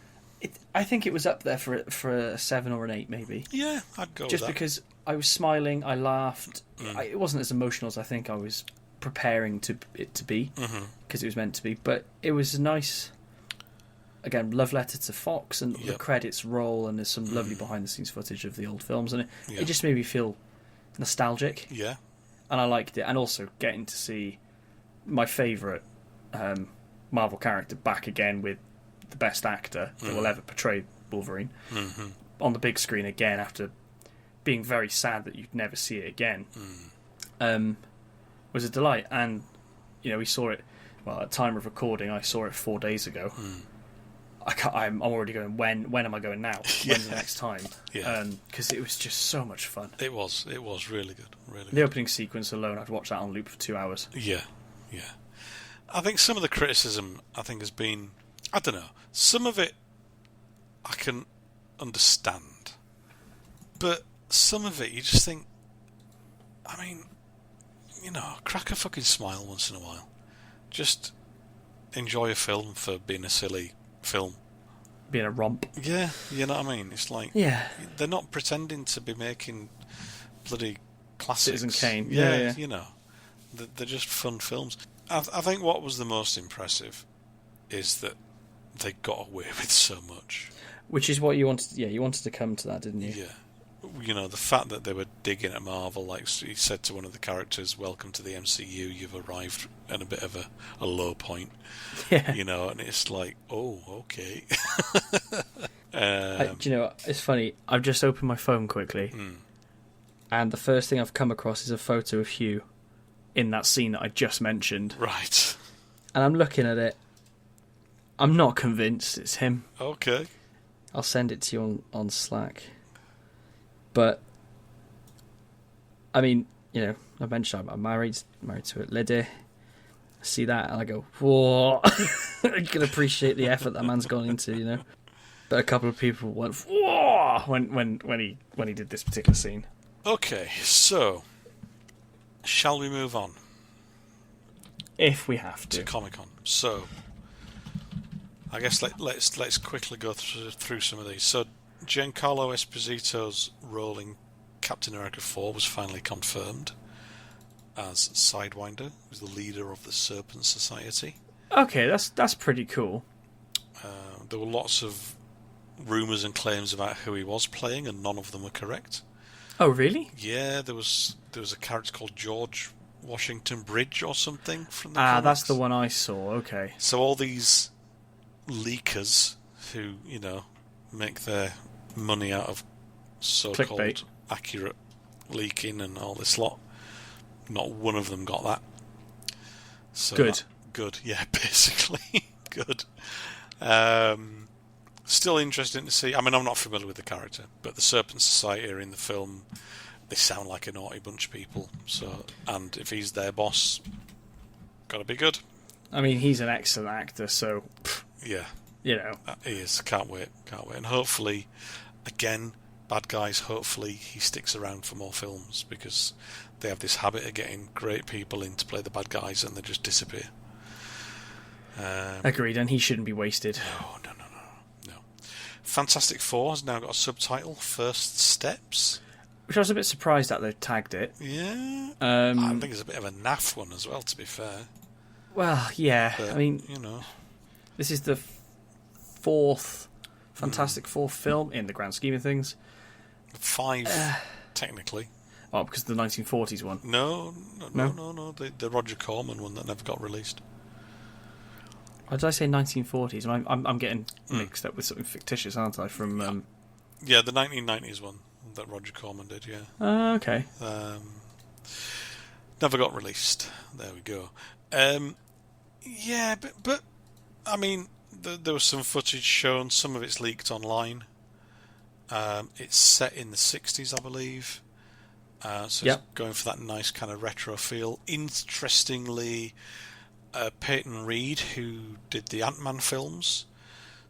I think it was up there for a 7 or an 8, maybe. Yeah, I'd go just with that. Because I was smiling, I laughed. It wasn't as emotional as I think I was preparing it to be, because it was meant to be. But it was a nice, again, love letter to Fox, and the credits roll, and there's some lovely behind-the-scenes footage of the old films, and it just made me feel nostalgic. Yeah. And I liked it, and also getting to see my favourite Marvel character back again with the best actor that will ever portray Wolverine on the big screen again, after being very sad that you'd never see it again, was a delight. And we saw it, well, at time of recording I saw it 4 days ago. I'm already going, when am I going now? When's the next time? Because it was just so much fun. It was really good, really the opening sequence alone, I'd watch that on loop for 2 hours. Yeah I think some of the criticism has been, I don't know, some of it I can understand, but some of it you just think, I mean, crack a fucking smile once in a while. Just enjoy a film for being a silly film. Being a romp. Yeah, you know what I mean? It's like, they're not pretending to be making bloody classics. Citizen Kane. Yeah. They're just fun films. I think what was the most impressive is that they got away with so much. Which is what you wanted. Yeah, you wanted to come to that, didn't you? Yeah. The fact that they were digging at Marvel, like he said to one of the characters, "Welcome to the MCU. You've arrived at a bit of a low point." Yeah. And it's like, oh, okay. Do you know what? It's funny. I've just opened my phone quickly, and the first thing I've come across is a photo of Hugh in that scene that I just mentioned. Right. And I'm looking at it. I'm not convinced it's him. Okay. I'll send it to you on Slack. But, I mean, I mentioned I'm married to a lady. I see that and I go, whoa. I can appreciate the effort that man's gone into, But a couple of people went, whoa, when he did this particular scene. Okay, so shall we move on? If we have to Comic-Con. So, I guess let's quickly go through some of these. So, Giancarlo Esposito's role in Captain America 4 was finally confirmed as Sidewinder, who's the leader of the Serpent Society. Okay, that's pretty cool. There were lots of rumours and claims about who he was playing, and none of them were correct. Oh, really? Yeah, there was a character called George Washington Bridge or something from the comics. That's the one I saw. Okay. So all these leakers who make their money out of so-called clickbait, accurate leaking and all this lot, not one of them got that. So good. Good. Yeah, basically good. Still interesting to see. I mean, I'm not familiar with the character, but the Serpent Society are in the film. They sound like a naughty bunch of people. So, and if he's their boss, gotta be good. I mean, he's an excellent actor, so yeah, he is. Can't wait. And hopefully, again, bad guys. Hopefully, he sticks around for more films, because they have this habit of getting great people in to play the bad guys, and they just disappear. Agreed, and he shouldn't be wasted. No. Fantastic Four has now got a subtitle, First Steps. Which I was a bit surprised that they tagged it. Yeah. I think it's a bit of a naff one as well, to be fair. Well, yeah. But, I mean, this is the fourth Fantastic Four film in the grand scheme of things. 5, technically. Oh, because of the 1940s one. No. The Roger Corman one that never got released. Why did I say 1940s? I'm getting mixed up with something fictitious, aren't I? From the 1990s one that Roger Corman did. Yeah. Okay. Never got released. There we go. Yeah, but I mean, there was some footage shown. Some of it's leaked online. It's set in the 60s, I believe. So it's going for that nice kind of retro feel. Interestingly, Peyton Reed, who did the Ant-Man films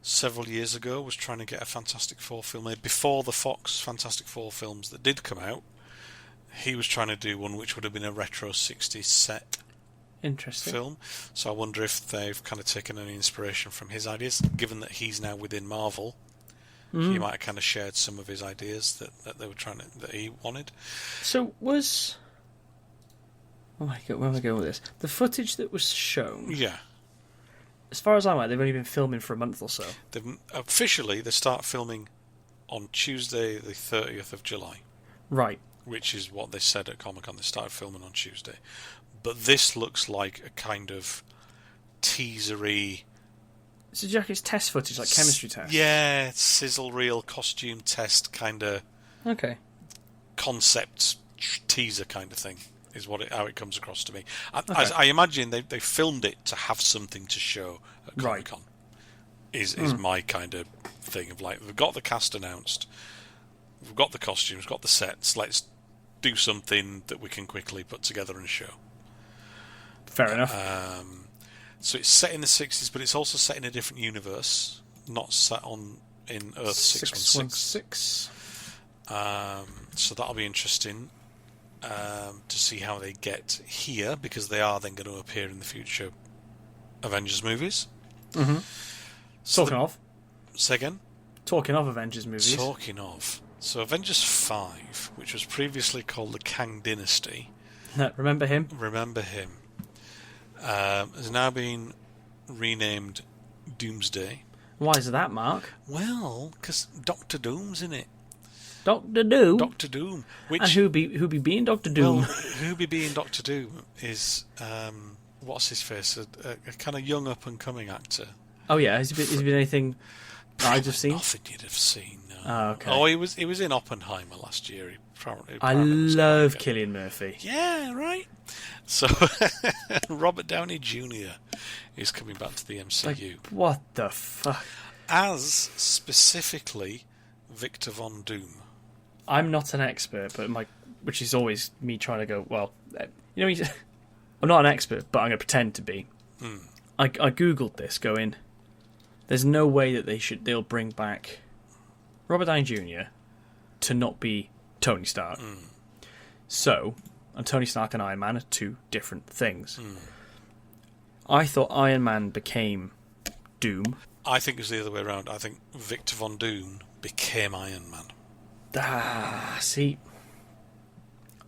several years ago, was trying to get a Fantastic Four film made before the Fox Fantastic Four films that did come out. He was trying to do one which would have been a retro 60s set film. So I wonder if they've kind of taken any inspiration from his ideas, given that he's now within Marvel. He might have kind of shared some of his ideas that they were that he wanted. So was... Oh my God, where am I going with this? The footage that was shown... Yeah. As far as I'm aware, they've only been filming for a month or so. Officially, they start filming on Tuesday, the 30th of July. Right. Which is what they said at Comic-Con. They started filming on Tuesday. But this looks like a kind of teasery... So do you reckon it's test footage, like chemistry test? Yeah, sizzle reel, costume test kind of... Okay. Concept teaser kind of thing. Is how it comes across to me. I imagine they filmed it to have something to show at Comic-Con. Right. Is my kind of thing of like, we've got the cast announced, we've got the costumes, we've got the sets, let's do something that we can quickly put together and show. Fair enough. So it's set in the 60s, but it's also set in a different universe, not set in Earth 616. So that'll be interesting. To see how they get here, because they are then going to appear in the future Avengers movies. Mm-hmm. Say again? Talking of Avengers movies. So Avengers 5, which was previously called the Kang Dynasty. Remember him? Has now been renamed Doomsday. Why is that, Mark? Well, because Doctor Doom's in it. Doctor Doom? Doctor Doom. And who be being Doctor Doom? Well, who be being Doctor Doom is, what's his face? A kind of young up-and-coming actor. Oh, yeah. Has he been anything I've just seen? Nothing you'd have seen, no. Oh, okay. Oh, he was in Oppenheimer last year. I love Cillian Murphy. Yeah, right. So, Robert Downey Jr. is coming back to the MCU. Like, what the fuck? As specifically Victor Von Doom. I'm not an expert, but which is always me trying to go, well, I'm not an expert, but I'm going to pretend to be. I googled this, going, there's no way that they'll bring back Robert Downey Jr. to not be Tony Stark. So, and Tony Stark and Iron Man are two different things. I thought Iron Man became Doom. I think it's the other way around. I think Victor Von Doom became Iron Man. See.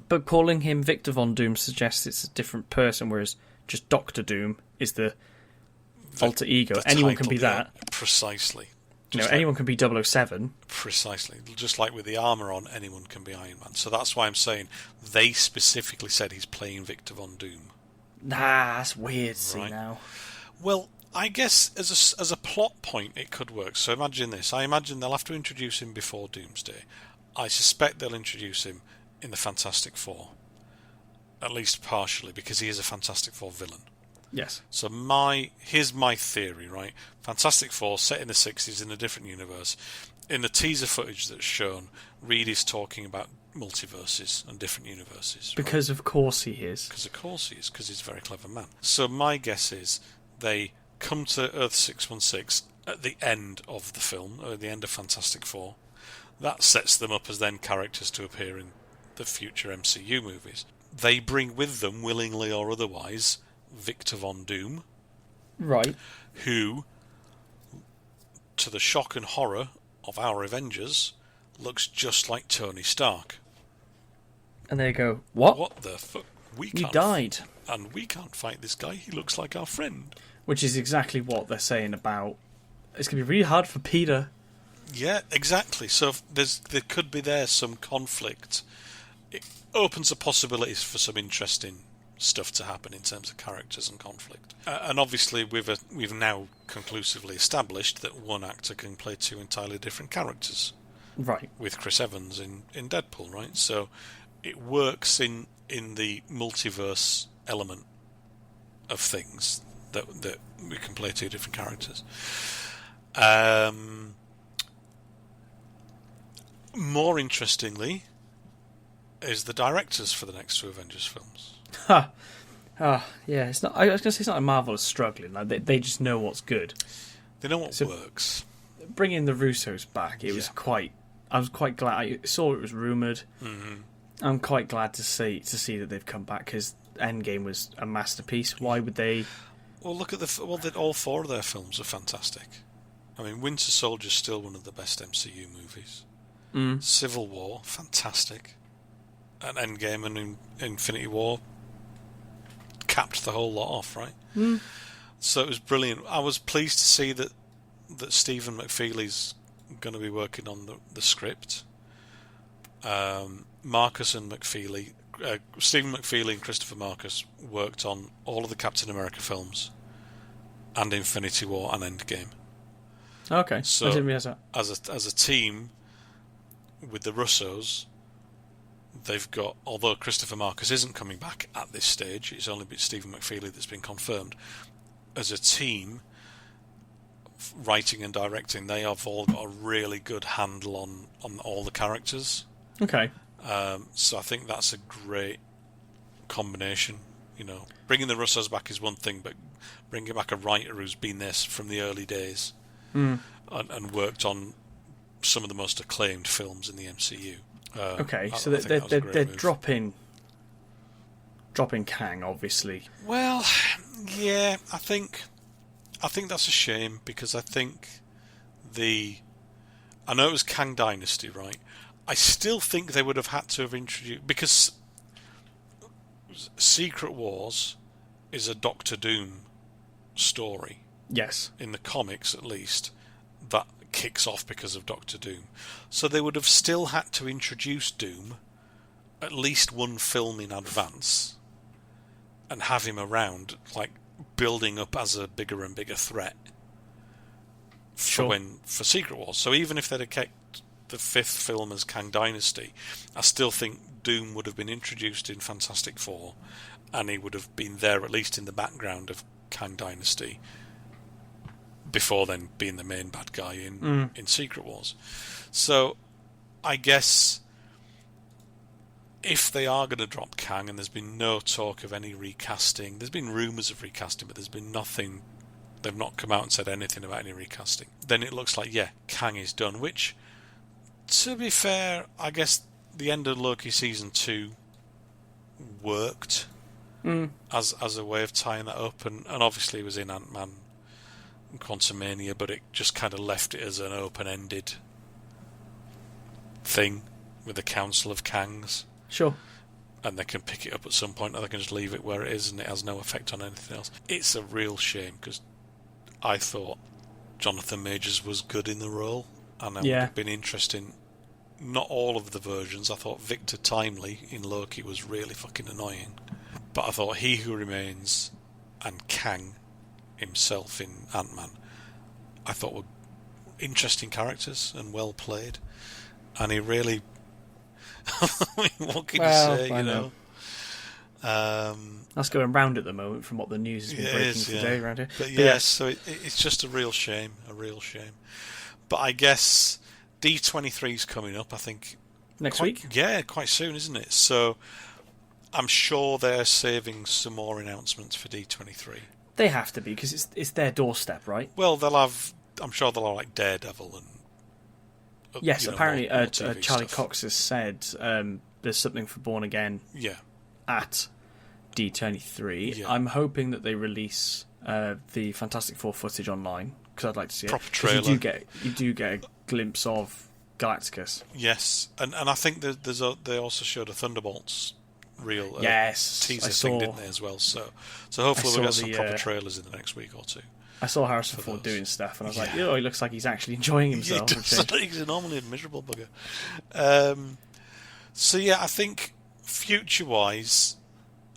But calling him Victor Von Doom suggests it's a different person, whereas just Doctor Doom is the alter ego. Anyone can be that. Precisely. Anyone can be 007. Precisely. Just like with the armour on, anyone can be Iron Man. So that's why I'm saying they specifically said he's playing Victor Von Doom. That's weird, see now. Well, I guess as a plot point it could work. So imagine this. I imagine they'll have to introduce him before Doomsday. I suspect they'll introduce him in the Fantastic Four. At least partially, because he is a Fantastic Four villain. Yes. So here's my theory, right? Fantastic Four, set in the 60s in a different universe. In the teaser footage that's shown, Reed is talking about multiverses and different universes. Because of course he is. Because he's a very clever man. So my guess is they come to Earth 616 at the end of the film, or at the end of Fantastic Four. That sets them up as then characters to appear in the future MCU movies. They bring with them, willingly or otherwise, Victor Von Doom. Right. Who, to the shock and horror of our Avengers, looks just like Tony Stark. And they go, what? What the fuck? You died. And we can't fight this guy. He looks like our friend. Which is exactly what they're saying about... It's going to be really hard for Peter. Yeah, exactly. So there could be some conflict. It opens the possibilities for some interesting stuff to happen in terms of characters and conflict. And obviously we've now conclusively established that one actor can play two entirely different characters. Right. With Chris Evans in Deadpool, right? So it works in the multiverse element of things that we can play two different characters. More interestingly is the directors for the next two Avengers films. Yeah, it's not. I was going to say it's not a Marvel is struggling. Like they just know what's good. They know what works. Bringing the Russos back, it was quite. I was quite glad. I saw it was rumored. Mm-hmm. I'm quite glad to see that they've come back because Endgame was a masterpiece. Why would they? Well, look at all 4 of their films are fantastic. I mean, Winter Soldier's still one of the best MCU movies. Civil War, fantastic. And Endgame and Infinity War capped the whole lot off, right? So it was brilliant. I was pleased to see that Stephen McFeely's going to be working on the script. Marcus and McFeely, Stephen McFeely and Christopher Marcus worked on all of the Captain America films and Infinity War and Endgame. Okay, so I didn't realize that. As a team with the Russos, they've got, although Christopher Marcus isn't coming back at this stage, it's only been Stephen McFeely that's been confirmed. As a team, writing and directing, they have all got a really good handle on all the characters. Okay. So I think that's a great combination. You know, bringing the Russos back is one thing, but bringing back a writer who's been there from the early days and worked on some of the most acclaimed films in the MCU. So they're dropping Kang, obviously. Well, yeah, I think that's a shame because I think I know it was Kang Dynasty, right? I still think they would have had to have introduced, because Secret Wars is a Doctor Doom story. Yes. In the comics, at least, that kicks off because of Doctor Doom. So they would have still had to introduce Doom at least one film in advance and have him around, like, building up as a bigger and bigger threat for Secret Wars. So even if they'd have kept the 5th film as Kang Dynasty, I still think Doom would have been introduced in Fantastic Four, and he would have been there at least in the background of Kang Dynasty before then being the main bad guy in Secret Wars. So I guess if they are going to drop Kang, and there's been no talk of any recasting, there's been rumours of recasting, but there's been nothing, they've not come out and said anything about any recasting, then it looks like, Kang is done, which, to be fair, I guess the end of Loki Season 2 worked as a way of tying that up, and obviously it was in Ant-Man and Quantumania, but it just kind of left it as an open-ended thing with the Council of Kangs. Sure. And they can pick it up at some point, or they can just leave it where it is and it has no effect on anything else. It's a real shame, because I thought Jonathan Majors was good in the role, and it would have been interesting. Not all of the versions. I thought Victor Timely in Loki was really fucking annoying. But I thought He Who Remains and Kang himself in Ant-Man, I thought were interesting characters and well played. And he really... what can you say, you know? That's going round at the moment from what the news has been breaking today around here. But so it's just a real shame. But I guess D23's coming up, I think. Next week? Yeah, quite soon, isn't it? So I'm sure they're saving some more announcements for D23. They have to be, because it's their doorstep, right? Well, I'm sure they'll have like Daredevil and... Yes, apparently more Charlie stuff. Cox has said there's something for Born Again at D23. Yeah. I'm hoping that they release the Fantastic Four footage online, because I'd like to see proper it. Trailer. You do get a glimpse of Galacticus. Yes, and I think they also showed a Thunderbolts reel teaser thing, didn't they, as well? So hopefully we'll get some proper trailers in the next week or two. I saw Harrison Ford doing stuff, and I was like, he looks like he's actually enjoying himself. He's normally a miserable bugger. I think future-wise,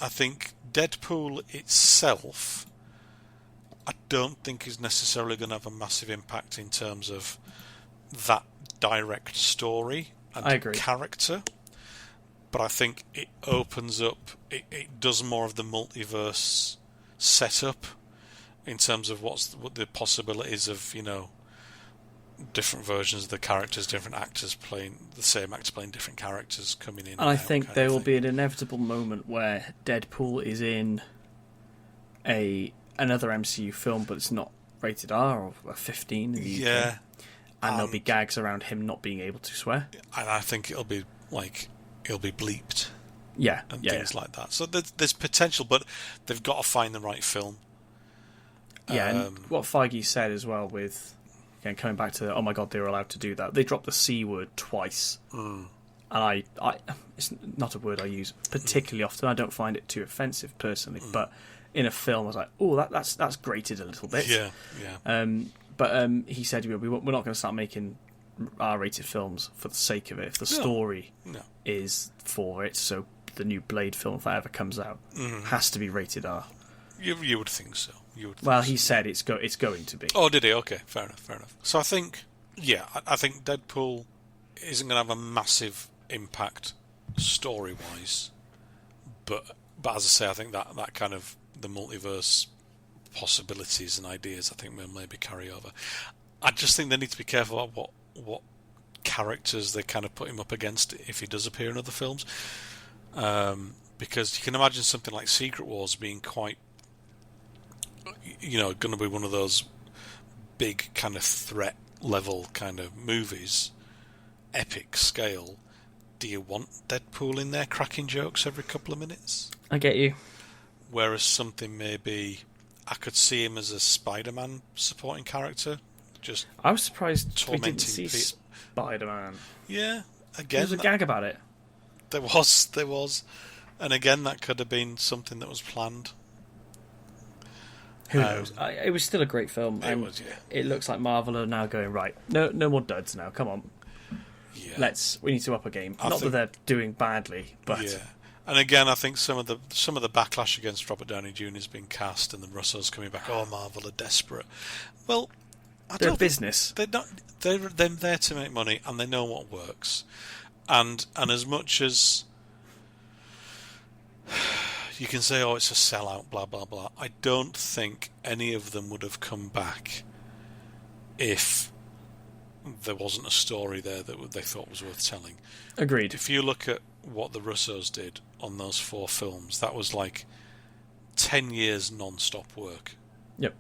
I think Deadpool itself, I don't think is necessarily going to have a massive impact in terms of that direct story and character. But I think it opens up, it does more of the multiverse setup in terms of what the possibilities of, different versions of the characters, different actors playing the same actor playing different characters coming in. And I think there will be an inevitable moment where Deadpool is in another MCU film, but it's not rated R or a 15 in the UK. And there'll be gags around him not being able to swear. And I think it'll be bleeped. Yeah, and things like that. So there's potential, but they've got to find the right film. Yeah, and what Feige said as well with, again, coming back to, oh my god, they were allowed to do that. They dropped the C word twice. And I it's not a word I use particularly often. I don't find it too offensive personally, but in a film I was like, oh, that's grated a little bit. Yeah. But he said, we're not going to start making R-rated films for the sake of it. If the story is for it, so the new Blade film, if that ever comes out, has to be rated R. You would think so. He said it's going to be. Oh, did he? Okay, fair enough. So I think Deadpool isn't going to have a massive impact story-wise, but as I say, I think that kind of the multiverse possibilities and ideas, I think will maybe carry over. I just think they need to be careful about what characters they kind of put him up against if he does appear in other films, because you can imagine something like Secret Wars being quite, going to be one of those big kind of threat level kind of movies, epic scale. Do you want Deadpool in there cracking jokes every couple of minutes? I get you. Whereas something maybe, I could see him as a Spider-Man supporting character. I was surprised we tormenting didn't see Spider-Man. Yeah, again, there was a gag about it. There was, and again, that could have been something that was planned. Who knows? It was still a great film. It was, yeah. It looks like Marvel are now going, right, no more duds now. Come on, we need to up a game. Not that they're doing badly, but yeah. And again, I think some of the backlash against Robert Downey Jr. has been cast, and the Russos coming back. Oh, Marvel are desperate. Well, they're a business. They're not. They're there to make money, and they know what works. And as much as you can say, oh, it's a sellout, blah blah blah, I don't think any of them would have come back if there wasn't a story there that they thought was worth telling. Agreed. If you look at what the Russos did on those 4 films, that was like 10 years non-stop work. Yep.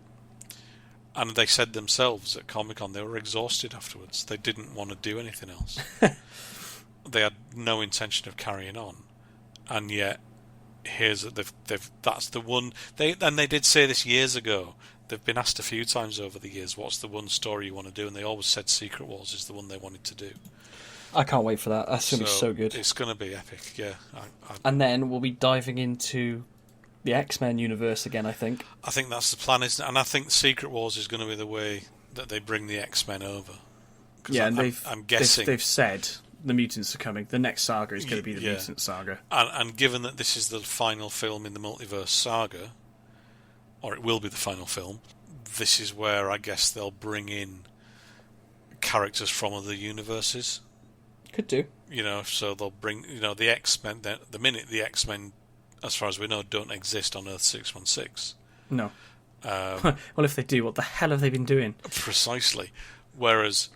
And they said themselves at Comic-Con they were exhausted afterwards. They didn't want to do anything else. They had no intention of carrying on. And yet, that's the one. They did say this years ago. They've been asked a few times over the years, what's the one story you want to do? And they always said Secret Wars is the one they wanted to do. I can't wait for that. That's going to be so good. It's going to be epic, yeah. And then we'll be diving into the X-Men universe again, I think. I think that's the plan, isn't it? And I think Secret Wars is going to be the way that they bring the X-Men over. Yeah, and I'm guessing they've said the mutants are coming. The next saga is going to be the mutant saga. And given that this is the final film in the multiverse saga, or it will be the final film, this is where I guess they'll bring in characters from other universes. Could do. So they'll bring, the X-Men. The minute the X-Men, as far as we know, don't exist on Earth 616. No. Well, if they do, what the hell have they been doing? Precisely. Whereas,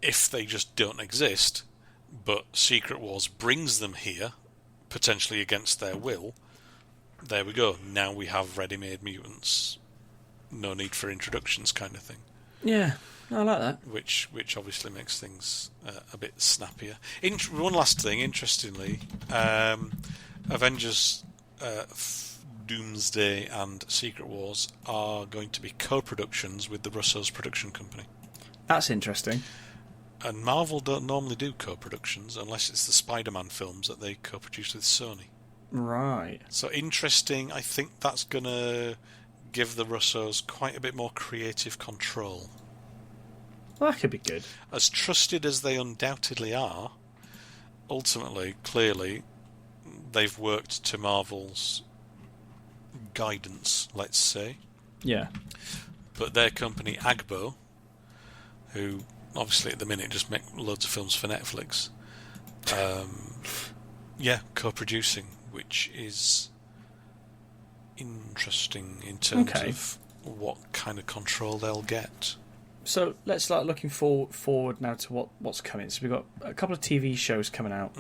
if they just don't exist, but Secret Wars brings them here, potentially against their will, there we go. Now we have ready-made mutants. No need for introductions, kind of thing. Yeah. I like that. Which obviously makes things a bit snappier. One last thing, interestingly, Avengers, Doomsday and Secret Wars are going to be co-productions with the Russos production company. That's interesting. And Marvel don't normally do co-productions unless it's the Spider-Man films that they co-produce with Sony. Right. So interesting. I think that's going to give the Russos quite a bit more creative control. Well, that could be good. As trusted as they undoubtedly are, ultimately, clearly, they've worked to Marvel's guidance, let's say. Yeah. But their company, Agbo, who obviously at the minute just make loads of films for Netflix, co-producing, which is interesting in terms of what kind of control they'll get. So let's start looking forward now to what's coming. So we've got a couple of TV shows coming out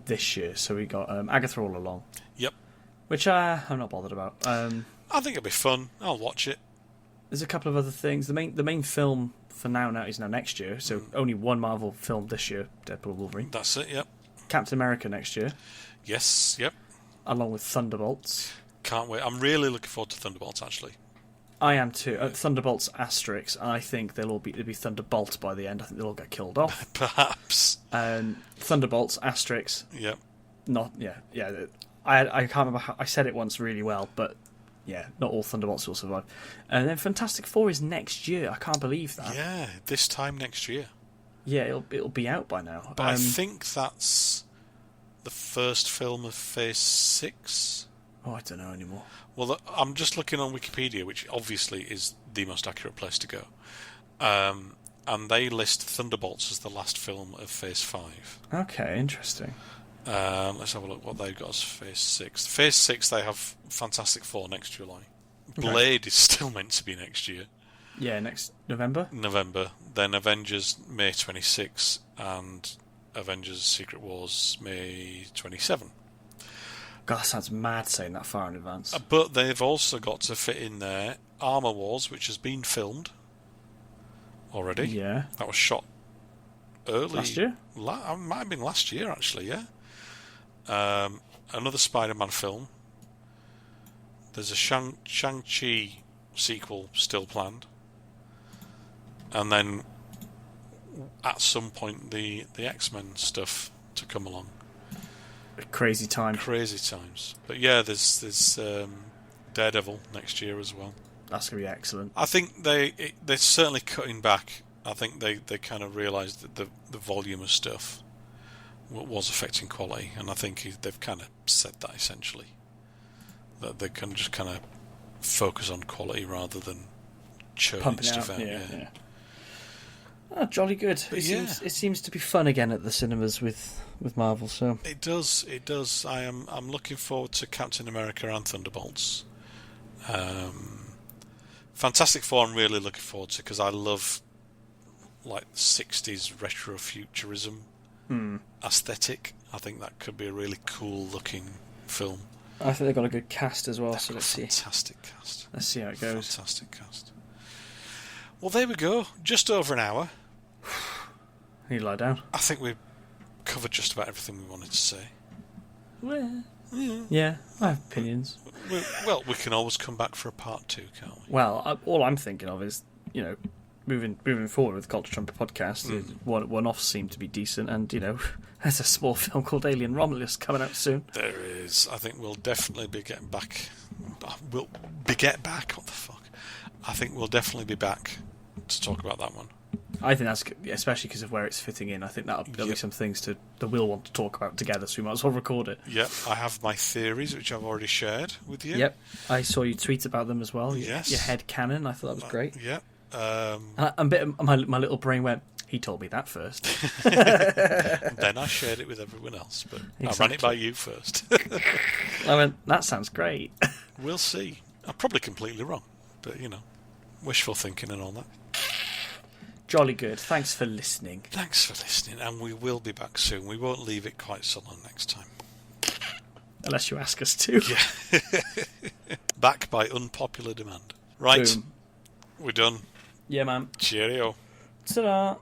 this year. So we got Agatha All Along. Yep. which I'm not bothered about. I think it'll be fun. I'll watch it. There's a couple of other things. The main film for now is next year, so only one Marvel film this year, Deadpool Wolverine. That's it, yep. Captain America next year. Yes, yep. Along with Thunderbolts. Can't wait. I'm really looking forward to Thunderbolts, actually. I am too. Thunderbolts asterisk. I think they'll be Thunderbolts by the end. I think they'll all get killed off. Perhaps. Thunderbolts asterisk. Yep. Not yeah. I can't remember how, I said it once really well, but yeah, not all Thunderbolts will survive. And then Fantastic Four is next year. I can't believe that. Yeah, this time next year. Yeah, it'll be out by now. But I think that's the first film of Phase 6. Oh, I don't know anymore. Well, I'm just looking on Wikipedia, which obviously is the most accurate place to go. And they list Thunderbolts as the last film of Phase 5. Okay, interesting. Let's have a look what they've got as Phase 6. Phase 6, they have Fantastic Four next July. Blade is still meant to be next year. Yeah, next November. Then Avengers May 26 and Avengers Secret Wars May 27. God, that sounds mad saying that far in advance. But they've also got to fit in there Armour Wars, which has been filmed already. Yeah. That was shot early. Last year? It might have been last year, actually, yeah. Another Spider-Man film. There's a Shang-Chi sequel still planned. And then at some point the X-Men stuff to come along. Crazy time. Crazy times. But yeah, there's Daredevil next year as well. That's going to be excellent. I think they're certainly cutting back. I think they kind of realised that the volume of stuff was affecting quality, and I think they've kind of said that essentially. That they can just kind of focus on quality rather than churning stuff out. Yeah. Oh, jolly good. It seems to be fun again at the cinemas with Marvel. So it does. I'm looking forward to Captain America and Thunderbolts. Fantastic Four I'm really looking forward to because I love like 60s retrofuturism aesthetic. I think that could be a really cool looking film. I think they've got a good cast as well, so let's see. Fantastic cast. Let's see how it goes. Fantastic cast. Well, there we go. Just over an hour. You lie down. I think we've covered just about everything we wanted to say. Well, yeah, I have opinions. Well, we can always come back for a part 2, can't we? Well, all I'm thinking of is, moving forward with the Culture Trumpet podcast, one-offs seem to be decent, and, there's a small film called Alien Romulus coming out soon. There is. I think we'll definitely be getting back. What the fuck? I think we'll definitely be back to talk about that one. I think that's, especially because of where it's fitting in, I think there'll be some things that we'll want to talk about together, so we might as well record it. Yep, I have my theories, which I've already shared with you. Yep, I saw you tweet about them as well. Yes. Your head canon, I thought that was great. Yep. My little brain went, he told me that first. And then I shared it with everyone else, but exactly. I ran it by you first. I went, that sounds great. We'll see. I'm probably completely wrong, but, wishful thinking and all that. Jolly good. Thanks for listening. And we will be back soon. We won't leave it quite so long next time. Unless you ask us to. Yeah. Back by unpopular demand. Right. Boom. We're done. Yeah, man. Cheerio. Ta-da.